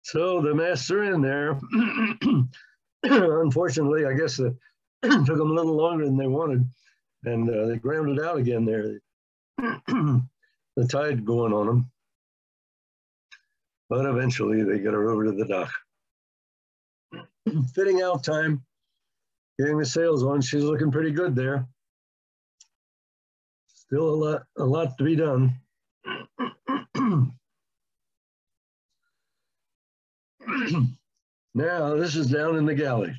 So the masts are in there. Unfortunately, I guess it took them a little longer than they wanted, and they grounded out again there. The tide going on them. But eventually they get her over to the dock. Fitting out time, getting the sails on. She's looking pretty good there. Still a lot to be done. Now this is down in the galley.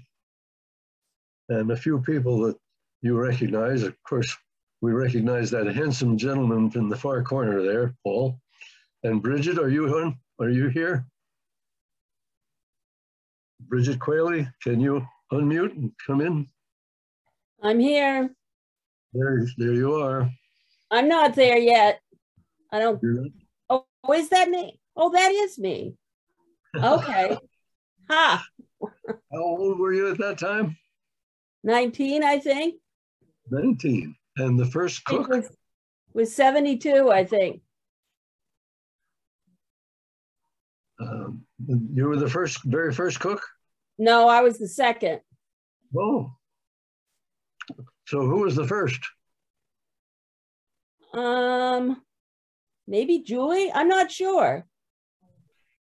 And a few people that you recognize, of course, we recognize that handsome gentleman in the far corner there, Paul. And Bridget, are you here? Bridget Quayle, can you unmute and come in? I'm here. There you are. I'm not there yet. I don't. You're not? Oh, is that me? Oh, that is me. Okay. Ha. How old were you at that time? 19, I think. 19. And the first It cook? was 72, I think. You were the very first cook? No, I was the second. Oh. So who was the first? Maybe Julie? I'm not sure.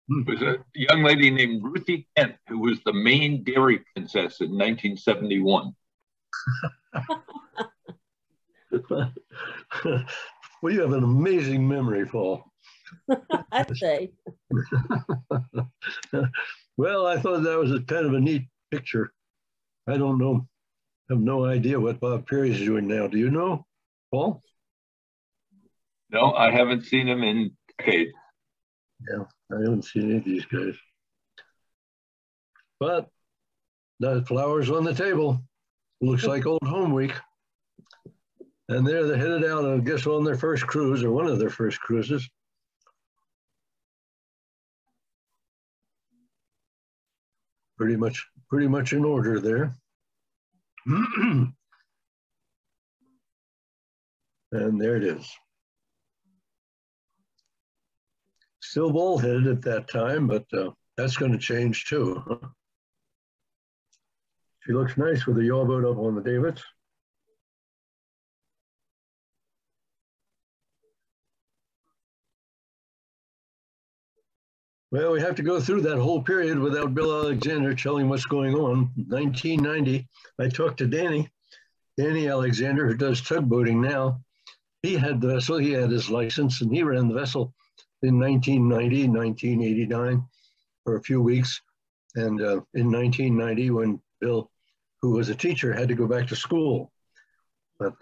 It was a young lady named Ruthie Kent, who was the Maine dairy princess in 1971. Well, you have an amazing memory, Paul. I'd say. Well, I thought that was a kind of a neat picture. I don't know. I have no idea what Bob Perry's doing now. Do you know, Paul? No, I haven't seen him in decades. Yeah, I haven't seen any of these guys. But the flowers on the table. Looks like Old Home Week. And they're headed out, I guess, on their first cruise, or one of their first cruises. Pretty much in order there. And there it is. Still bald-headed at that time, but that's going to change too. She looks nice with the yaw boat up on the davits. Well, we have to go through that whole period without Bill Alexander telling what's going on. 1990, I talked to Danny Alexander, who does tugboating now. He had the vessel, he had his license, and he ran the vessel in 1990, 1989 for a few weeks. And in 1990, when Bill, who was a teacher, had to go back to school. But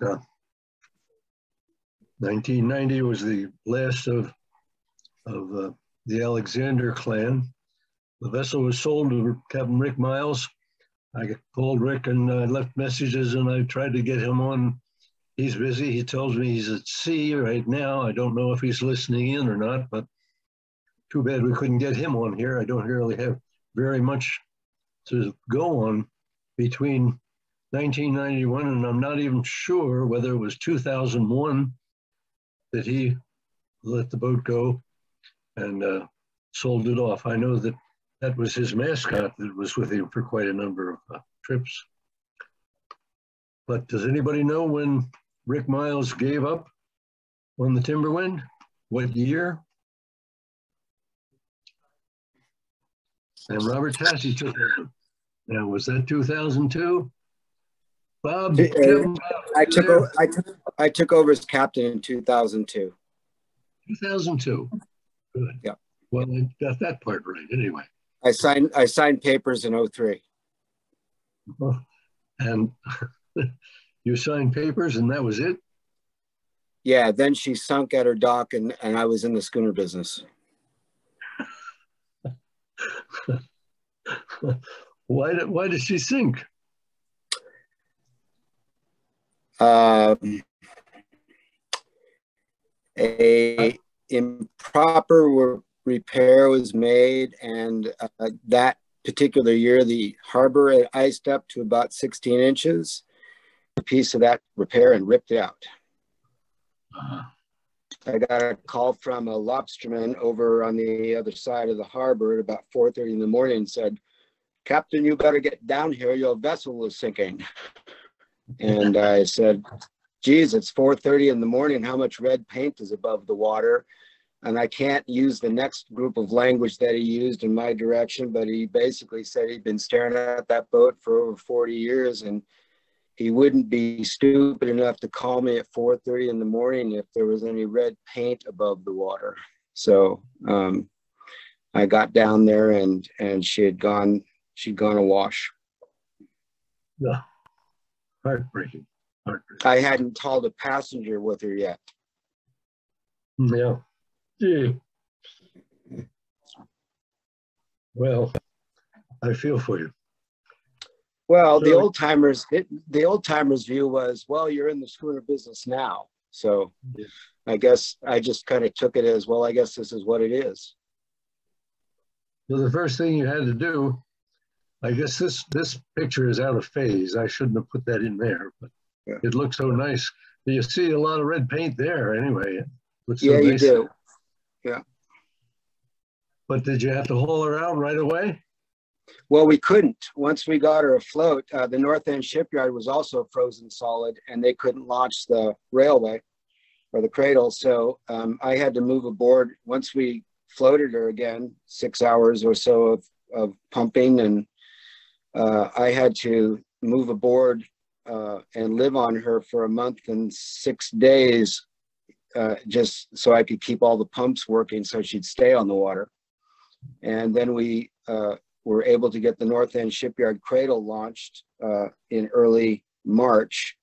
1990 was the last of the Alexander clan. The vessel was sold to Captain Rick Miles. I called Rick and I left messages and I tried to get him on. He's busy. He tells me he's at sea right now. I don't know if he's listening in or not, but too bad we couldn't get him on here. I don't really have very much to go on between 1991 and I'm not even sure whether it was 2001 that he let the boat go and sold it off. I know that that was his mascot that was with him for quite a number of trips. But does anybody know when Rick Miles gave up on the Timberwind? What year? And Robert Tassie took over. Now, was that 2002? Bob, I took over as captain in 2002. 2002. Good. Yeah. Well, I got that part right anyway. I signed papers in 03. And you signed papers and that was it? Yeah, then she sunk at her dock and I was in the schooner business. Why did she sink? A improper repair was made, and that particular year, the harbor had iced up to about 16 inches. A piece of that repair and ripped it out. I got a call from a lobsterman over on the other side of the harbor at about 4:30 in the morning and said, "Captain, you better get down here. Your vessel is sinking." And I said, "Geez, it's 4:30 in the morning. How much red paint is above the water?" And I can't use the next group of language that he used in my direction, but he basically said he'd been staring at that boat for over 40 years and he wouldn't be stupid enough to call me at 4:30 in the morning if there was any red paint above the water. So I got down there and she'd gone awash. Yeah. Heartbreaking. I hadn't hauled a passenger with her yet. Yeah. Gee. Well, I feel for you. Well, the So- old timers view was, well, you're in the schooner business now. So Yeah. I guess I just kind of took it as, well, I guess this is what it is. So the first thing you had to do, I guess this picture is out of phase. I shouldn't have put that in there, but Yeah. it looks so nice. You see a lot of red paint there anyway. It looks so Yeah, you nice do. there. Yeah. But did you have to haul her out right away? Well, we couldn't. Once we got her afloat, the North End shipyard was also frozen solid, and they couldn't launch the railway or the cradle. So I had to move aboard. Once we floated her again, 6 hours or so of pumping, and I had to move aboard and live on her for a month and 6 days, just so I could keep all the pumps working so she'd stay on the water. And then we were able to get the North End shipyard cradle launched in early March.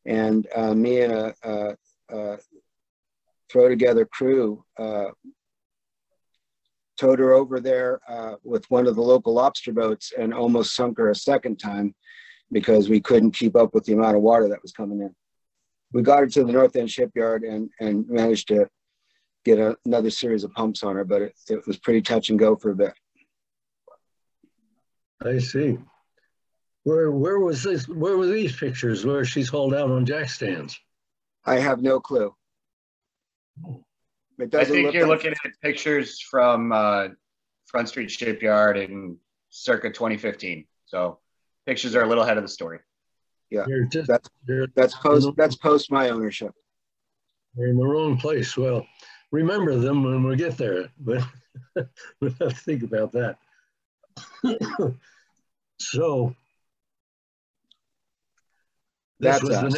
And me and a throw together crew towed her over there with one of the local lobster boats and almost sunk her a second time because we couldn't keep up with the amount of water that was coming in. We got her to the North End shipyard and managed to get another series of pumps on her, but it was pretty touch and go for a bit. I see. Where was this? Where were these pictures where she's hauled out on jack stands? I have no clue. It I doesn't think look you're like, looking at pictures from Front Street Shipyard in circa 2015. So pictures are a little ahead of the story. yeah, You're just, that's post my ownership. You're in the wrong place. Well, remember them when we get there, but we'll have to think about that. So this That's us.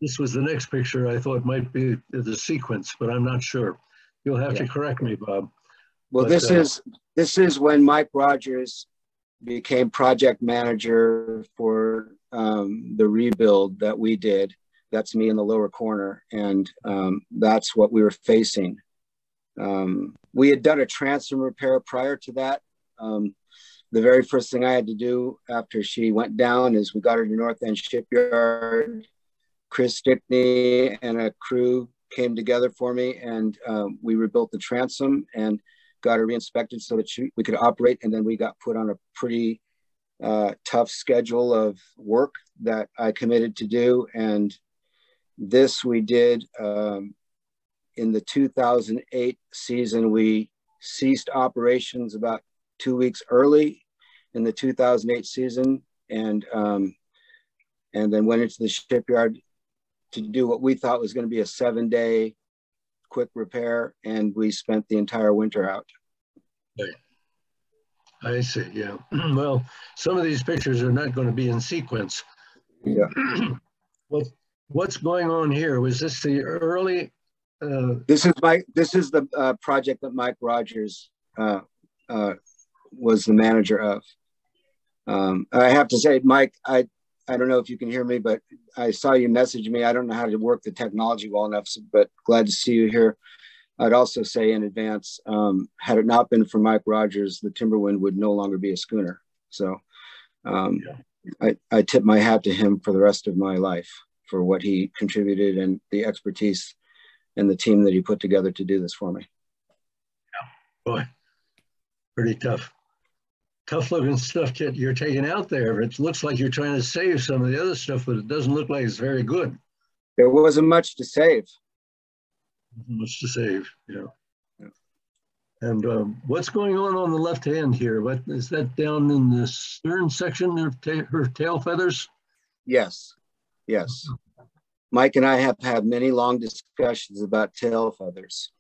this was the next picture I thought might be the sequence, but I'm not sure. You'll have to correct me, Bob. Well, But, this is when Mike Rogers became project manager for the rebuild that we did. That's me in the lower corner, and that's what we were facing. We had done a transom repair prior to that. The very first thing I had to do after she went down is we got her to North End Shipyard. Chris Stickney and a crew came together for me, and we rebuilt the transom and got her re-inspected so that we could operate. And then we got put on a pretty tough schedule of work that I committed to do. And this we did in the 2008 season. We ceased operations about 2 weeks early in the 2008 season, and then went into the shipyard to do what we thought was going to be a 7-day quick repair, and we spent the entire winter out. I see, yeah. Well, some of these pictures are not going to be in sequence. Yeah. What's going on here? Was this the early? This is the project that Mike Rogers was the manager of. I have to say, Mike, I don't know if you can hear me, but I saw you message me. I don't know how to work the technology well enough, but glad to see you here. I'd also say in advance, had it not been for Mike Rogers, the Timberwind would no longer be a schooner. So I tip my hat to him for the rest of my life for what he contributed and the expertise and the team that he put together to do this for me. Yeah. Boy, pretty tough. Tough looking stuff you're taking out there. It looks like you're trying to save some of the other stuff, but it doesn't look like it's very good. There wasn't much to save. Much to save, yeah. And what's going on the left hand here? What is that down in the stern section of her tail feathers? Yes, yes. Mike and I have had many long discussions about tail feathers.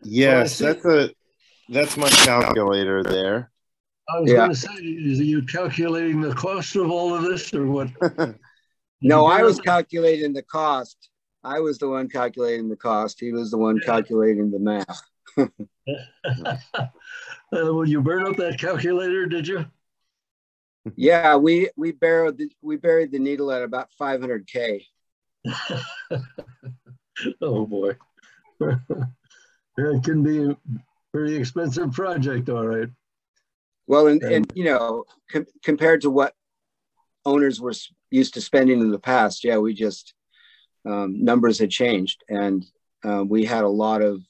Yes, that's my calculator there. I was going to say, is you calculating the cost of all of this or what? No, I was calculating the cost. I was the one calculating the cost. He was the one calculating the math. Well, you burn up that calculator, did you? Yeah, we buried the needle at about 500K. Oh boy. It can be a pretty expensive project, all right. Well, and you know, compared to what owners were used to spending in the past, yeah, we just numbers had changed, and we had a lot of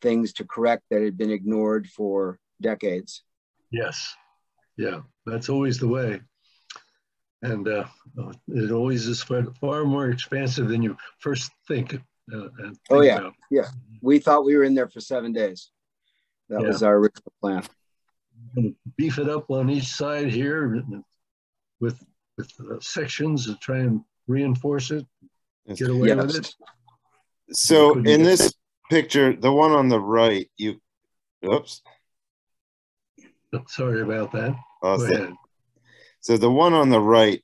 things to correct that had been ignored for decades. Yes, yeah, that's always the way, and it always is far more expansive than you first think. Oh yeah, about. yeah. We thought we were in there for 7 days. That was our original plan. Beef it up on each side here with sections to try and reinforce it, get away with it. So in this picture, the one on the right, oops. Sorry about that. Go ahead. So the one on the right,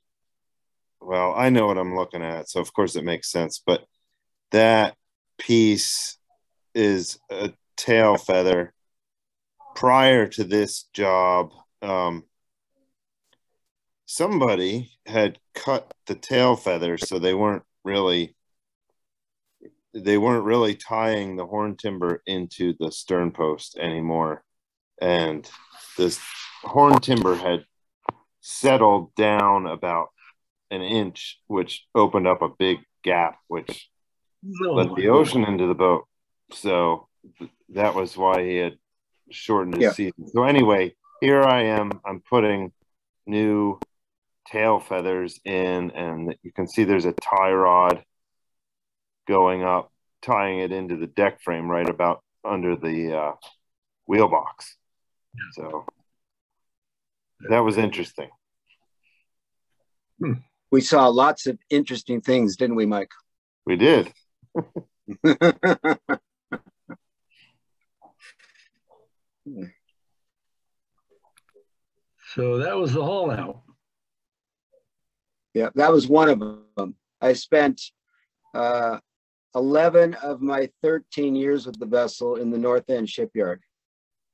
well, I know what I'm looking at, so of course it makes sense, but that piece is a tail feather. Prior to this job, somebody had cut the tail feathers, so they weren't really tying the horn timber into the stern post anymore, and this horn timber had settled down about an inch, which opened up a big gap, which let the ocean into the boat. So that was why he had shortened his season. So anyway, here I am. I'm putting new tail feathers in, and you can see there's a tie rod going up, tying it into the deck frame right about under the wheel box. So that was interesting. We saw lots of interesting things, didn't we, Mike? We did. So that was the haul out. Yeah, that was one of them. I spent 11 of my 13 years with the vessel in the North End shipyard.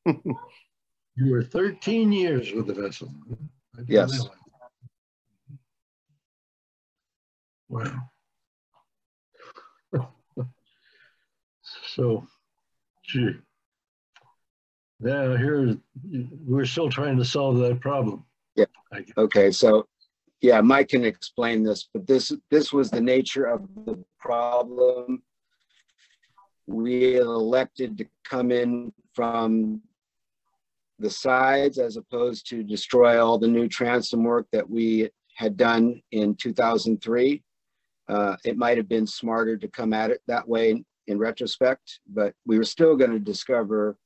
You were 13 years with the vessel. Yes. Wow. So, gee. Now here, we're still trying to solve that problem. Yeah. Okay. So, yeah, Mike can explain this, but this was the nature of the problem. We had elected to come in from the sides as opposed to destroy all the new transom work that we had done in 2003. It might have been smarter to come at it that way in retrospect, but we were still going to discover,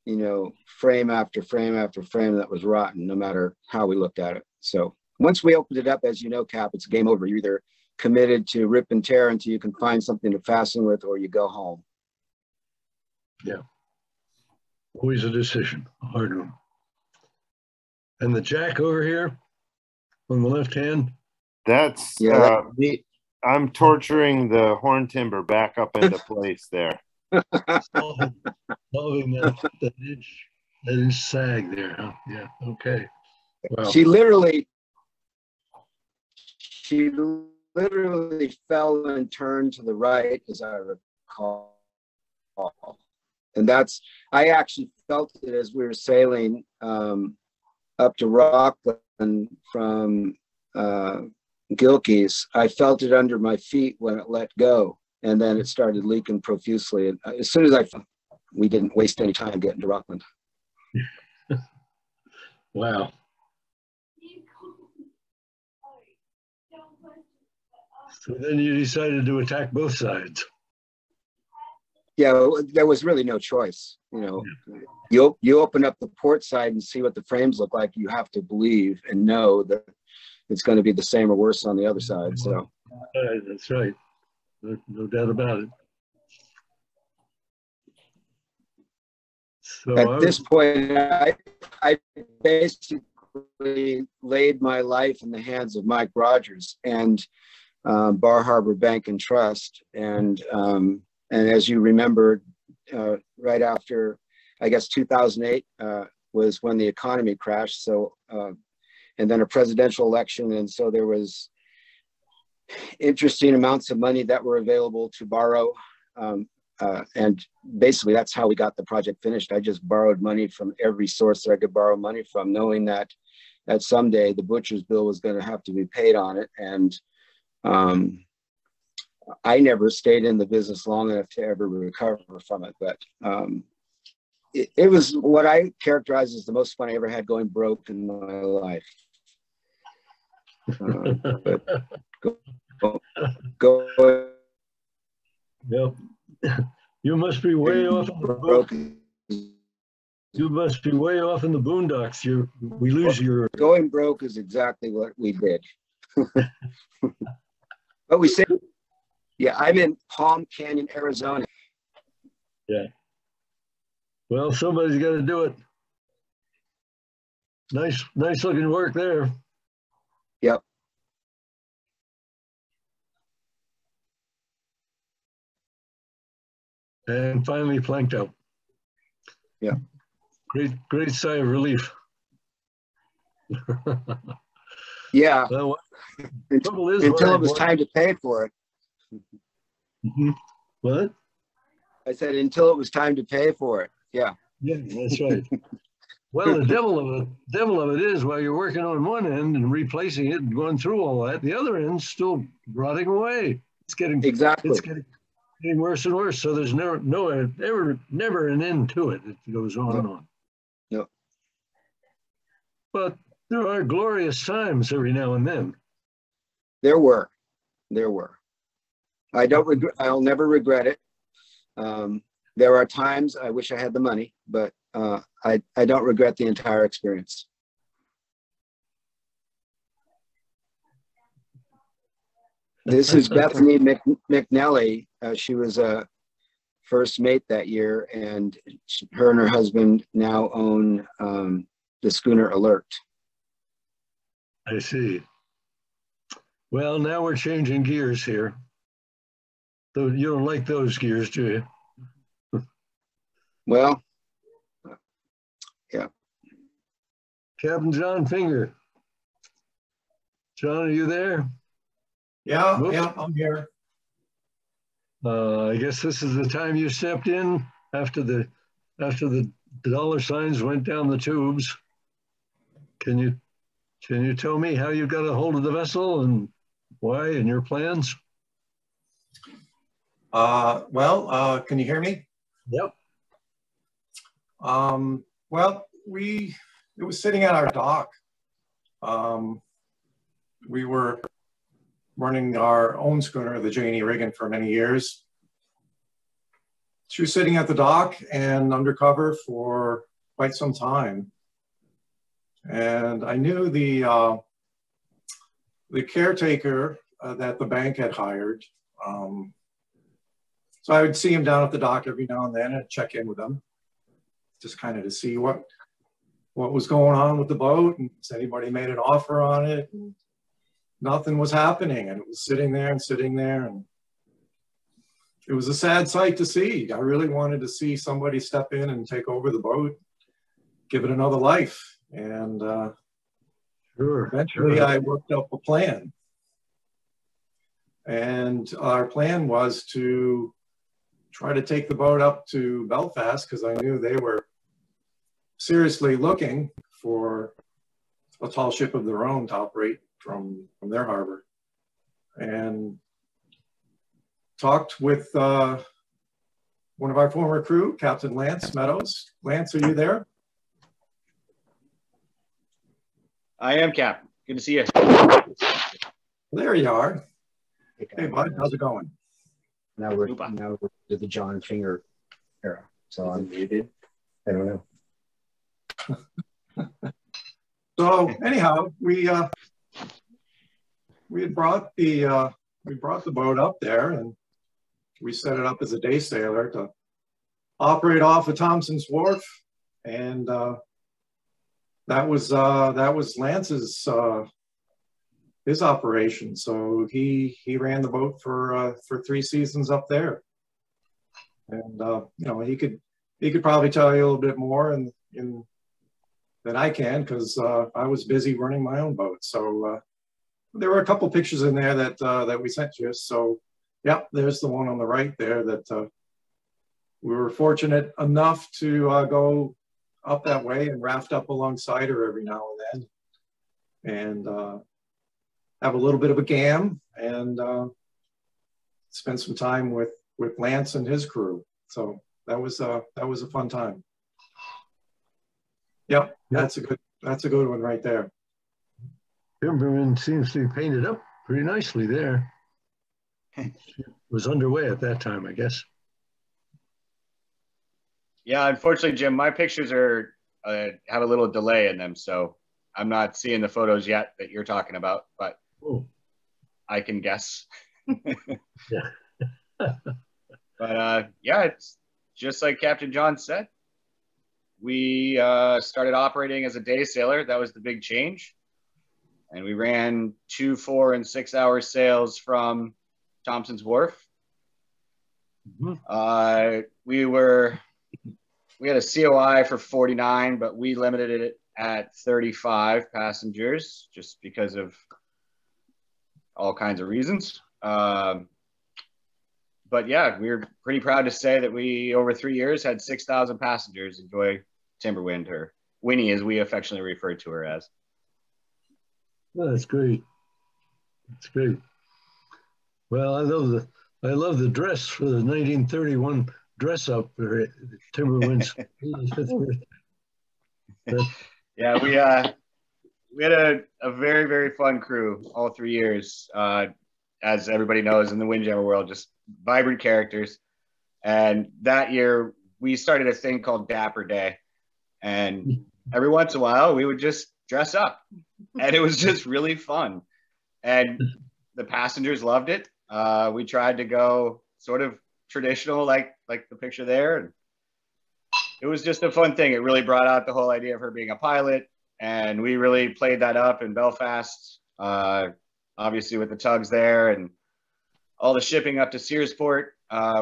you know, frame after frame after frame that was rotten, no matter how we looked at it. So once we opened it up, as you know, Cap, it's game over. You're either committed to rip and tear until you can find something to fasten with, or you go home. Yeah. Always a decision, a hard one. And the jack over here on the left hand? That's me. I'm torturing the horn timber back up into place there. Solving that inch sag there, huh? Yeah, okay. Wow. She literally fell and turned to the right, as I recall. And I actually felt it as we were sailing up to Rockland from Gilkey's. I felt it under my feet when it let go, and then it started leaking profusely. And as soon as we didn't waste any time getting to Rockland. Wow. So then you decided to attack both sides. Yeah, there was really no choice. You know, you open up the port side and see what the frames look like. You have to believe and know that it's going to be the same or worse on the other side. So that's right. No doubt about it. So at this point, I basically laid my life in the hands of Mike Rogers and Bar Harbor Bank and Trust. And as you remember, right after, I guess, 2008 was when the economy crashed. So, and then a presidential election. And so there was interesting amounts of money that were available to borrow. and basically that's how we got the project finished. I just borrowed money from every source that I could borrow money from, knowing that someday the butcher's bill was going to have to be paid on it. And I never stayed in the business long enough to ever recover from it. But it was what I characterize as the most fun I ever had going broke in my life. But go. Yep. You must be way off in the broke. You must be way off in the boondocks. We lose your going broke is exactly what we did. But we say, yeah, I'm in Palm Canyon, Arizona. Yeah. Well, somebody's got to do it. Nice looking work there. Yep. And finally planked out. Yeah. Great sigh of relief. Yeah. Well, until it was time to pay for it. What? I said until it was time to pay for it. Yeah. Yeah, that's right. Well, the devil of it is while you're working on one end and replacing it and going through all that, the other end's still rotting away. It's getting getting worse and worse. So there's never an end to it. It goes on and on. Yep. But there are glorious times every now and then. There were. I'll never regret it. There are times I wish I had the money, but I don't regret the entire experience. This is Bethany McNelly. She was a first mate that year, and her and her husband now own the schooner Alert. I see. Well, now we're changing gears here. So you don't like those gears, do you? Well, yeah. Captain John Finger. John, are you there? Yeah, yeah, I'm here. I guess this is the time you stepped in after the dollar signs went down the tubes. Can you tell me how you got a hold of the vessel and why and your plans? Can you hear me? Yep. Well, it was sitting at our dock. We were running our own schooner, the Janie Riggin, for many years. She was sitting at the dock and undercover for quite some time. And I knew the caretaker that the bank had hired. So I would see him down at the dock every now and then and check in with him, just kind of to see what was going on with the boat, and has anybody made an offer on it. And nothing was happening, and it was sitting there, and it was a sad sight to see. I really wanted to see somebody step in and take over the boat, give it another life. And eventually I worked up a plan. And our plan was to try to take the boat up to Belfast, because I knew they were seriously looking for a tall ship of their own to operate from their harbor. And talked with one of our former crew, Captain Lance Meadows. Lance, are you there? I am, Captain. Good to see you. There you are. Hey, bud, how's it going? Now we're to the John Finger era. So I'm muted. I don't know. So anyhow, we had brought the boat up there, and we set it up as a day sailor to operate off of Thompson's Wharf, and that was Lance's his operation. So he ran the boat for 3 seasons up there, and you know, he could probably tell you a little bit more than I can, because I was busy running my own boat. So there were a couple pictures in there that we sent you. So yeah, there's the one on the right there that we were fortunate enough to go up that way and raft up alongside her every now and then, and have a little bit of a gam and spend some time with Lance and his crew. So that was a fun time. Yep, that's a good one right there. Timberwind seems to be painted up pretty nicely there. It was underway at that time, I guess. Yeah, unfortunately, Jim, my pictures are have a little delay in them, so I'm not seeing the photos yet that you're talking about, but I can guess. Yeah. But yeah, it's just like Captain John said. We started operating as a day sailor. That was the big change. And we ran 2, 4, and 6 hour sails from Thompson's Wharf. Mm-hmm. We had a COI for 49, but we limited it at 35 passengers just because of all kinds of reasons. But yeah, we're pretty proud to say that we, over 3 years, had 6,000 passengers enjoy Timberwind, or Winnie, as we affectionately refer to her as. Oh, that's great. That's great. Well, I love the dress for the 1931 dress up for Timberwind's 85th birthday. Yeah, we had a very, very fun crew all 3 years. As everybody knows, in the windjammer world, just vibrant characters. And that year, we started a thing called Dapper Day. And every once in a while, we would just dress up. And it was just really fun. And the passengers loved it. We tried to go sort of traditional, like the picture there. And it was just a fun thing. It really brought out the whole idea of her being a pilot. And we really played that up in Belfast, obviously with the tugs there and all the shipping up to Searsport.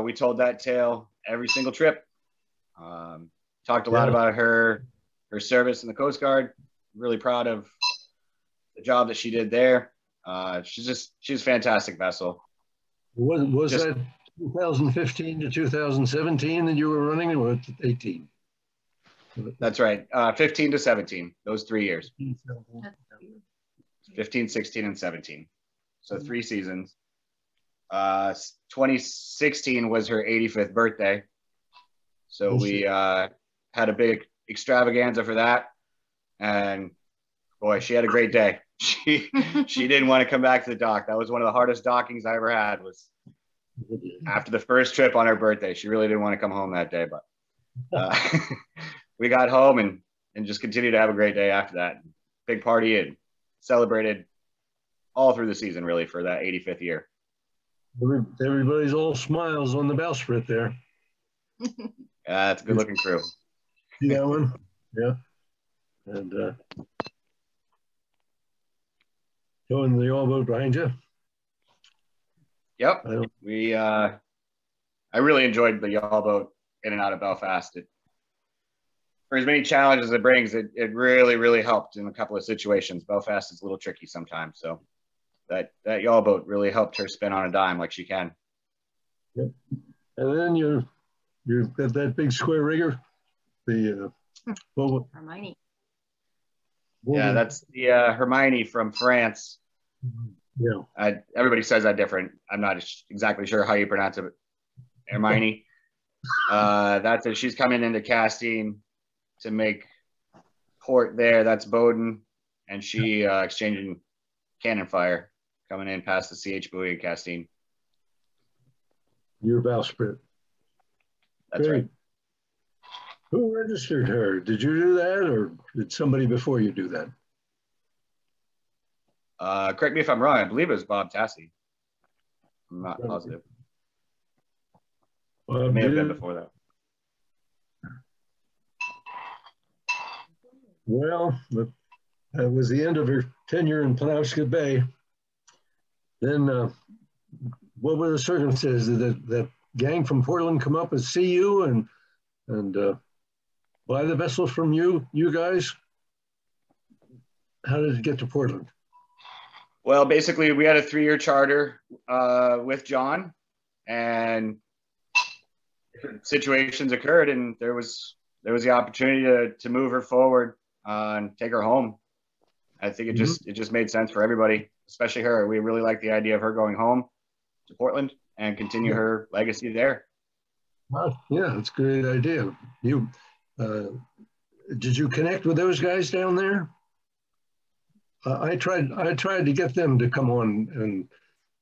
We told that tale every single trip. Talked a lot about her service in the Coast Guard. Really proud of the job that she did there. She's a fantastic vessel. Was that 2015 to 2017 that you were running, or 18? That's right. 15 to 17, those 3 years. 15, 16, and 17. So 3 seasons. 2016 was her 85th birthday. So we had a big extravaganza for that. And boy, she had a great day. She didn't want to come back to the dock. That was one of the hardest dockings I ever had, was after the first trip on her birthday. She really didn't want to come home that day, but we got home and just continued to have a great day after that. Big party and celebrated all through the season, really, for that 85th year. Everybody's all smiles on the bowsprit there. Yeah, it's a good looking crew. See that one? Yeah. And showing the yawl boat behind you. Yep. I really enjoyed the yawl boat in and out of Belfast. For as many challenges as it brings, it really, really helped in a couple of situations. Belfast is a little tricky sometimes, so that yawl boat really helped her spin on a dime like she can. Yep. And then you've got that big square rigger, the Hermione. Yeah, that's the Hermione from France. Yeah. Everybody says that different. I'm not exactly sure how you pronounce it. Hermione. That's it. She's coming into casting to make port there. That's Bowden. And she exchanging cannon fire coming in past the CH buoy casting. Your bowsprit. That's right. Who registered her? Did you do that, or did somebody before you do that? Correct me if I'm wrong. I believe it was Bob Tassi. I'm not positive. It may have been before that. Well, that was the end of her tenure in Penobscot Bay. Then, what were the circumstances? Did that gang from Portland come up and see you and buy the vessel from you guys? How did it get to Portland? Well, basically, we had a 3-year charter with John, and situations occurred, and there was the opportunity to move her forward and take her home. I think it just made sense for everybody, especially her. We really like the idea of her going home to Portland and continue her legacy there. Yeah, it's a great idea. You did you connect with those guys down there? I tried to get them to come on, and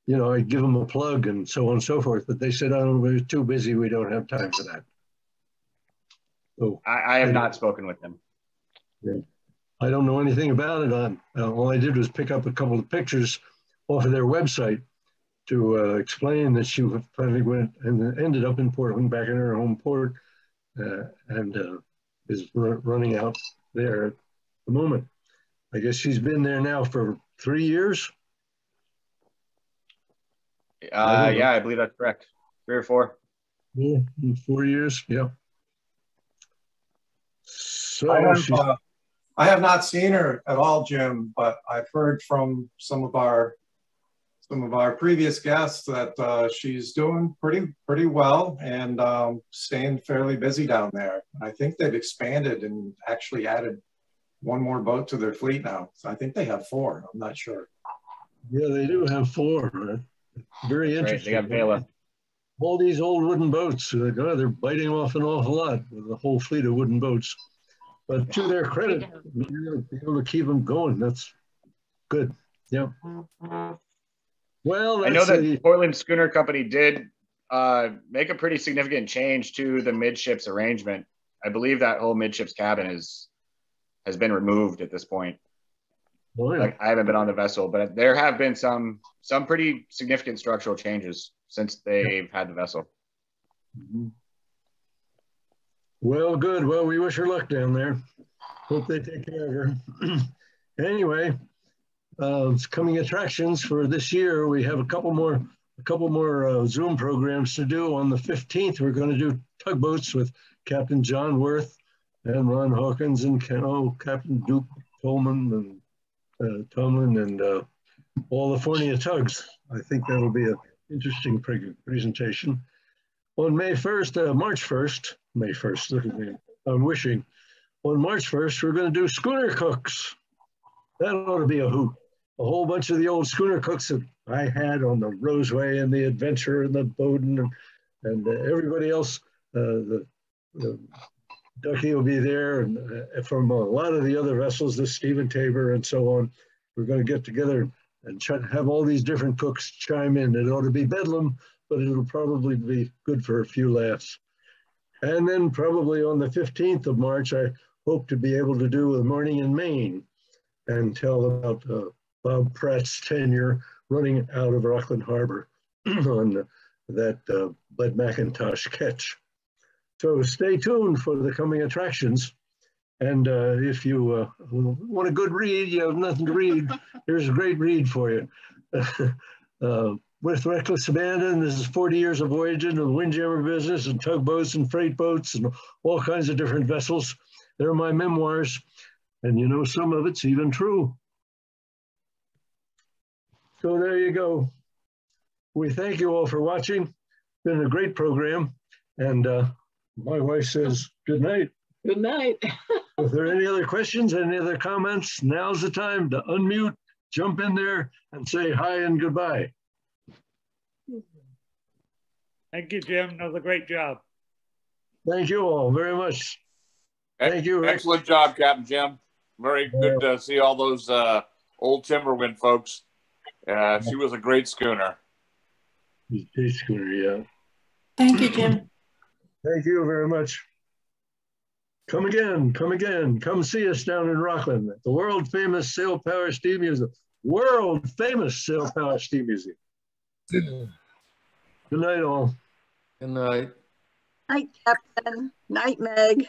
you know, I give them a plug and so on and so forth, but they said, "Oh, we're too busy. We don't have time for that." So I have not spoken with them. Yeah. I don't know anything about it. All I did was pick up a couple of pictures off of their website to explain that she finally went and ended up in Portland, back in her home port, and is running out there at the moment. I guess she's been there now for 3 years. I believe that's correct. 3 or 4. Yeah, 4 years. Yeah. So I have not seen her at all, Jim, but I've heard from some of our previous guests that she's doing pretty well and staying fairly busy down there. I think they've expanded and actually added one more boat to their fleet now. So I think they have 4. I'm not sure. Yeah, they do have 4. Very interesting. Right, they got Vela. All these old wooden boats, they're biting off an awful lot with a whole fleet of wooden boats. But to their credit, you're going to be able to keep them going. That's good. Yeah. Well, I know that the Portland Schooner Company did make a pretty significant change to the midships arrangement. I believe that whole midships cabin has been removed at this point. Oh, yeah. Like, I haven't been on the vessel, but there have been some pretty significant structural changes since they've had the vessel. Mm-hmm. Well, good. Well, we wish her luck down there. Hope they take care of her. Anyway, it's coming attractions for this year. We have a couple more Zoom programs to do. On the 15th, we're going to do tugboats with Captain John Worth and Ron Hawkins and Captain Duke Tolman and Tomlin and all the Fornia tugs. I think that'll be an interesting presentation. On March 1st, look at me, I'm wishing. On March 1st, we're going to do schooner cooks. That ought to be a hoot. A whole bunch of the old schooner cooks that I had on the Roseway and the Adventure and the Bowden and everybody else. The Ducky will be there, and from a lot of the other vessels, the Stephen Tabor and so on. We're going to get together and try to have all these different cooks chime in. It ought to be bedlam, but it'll probably be good for a few laughs. And then probably on the 15th of March, I hope to be able to do a morning in Maine and tell about Bob Pratt's tenure running out of Rockland Harbor on that Bud McIntosh catch. So stay tuned for the coming attractions. And if you want a good read, you have nothing to read, here's a great read for you. With Reckless Abandon, this is 40 years of voyaging in the windjammer business and tugboats and freight boats and all kinds of different vessels. They're my memoirs, and you know, some of it's even true. So there you go. We thank you all for watching. It's been a great program, and my wife says good night. Good night. If there are any other questions, any other comments, now's the time to unmute, jump in there, and say hi and goodbye. Thank you, Jim. That was a great job. Thank you all very much. Thank you, Rick. Excellent job, Captain Jim. Very good to see all those old Timberwind folks. She was a great schooner. Great schooner, yeah. Thank you, Jim. Thank you very much. Come again, come again. Come see us down in Rockland at the world famous Sail Power Steam Museum. World famous Sail Power Steam Museum. Good night, all. Good night. Night, Captain. Night, Meg.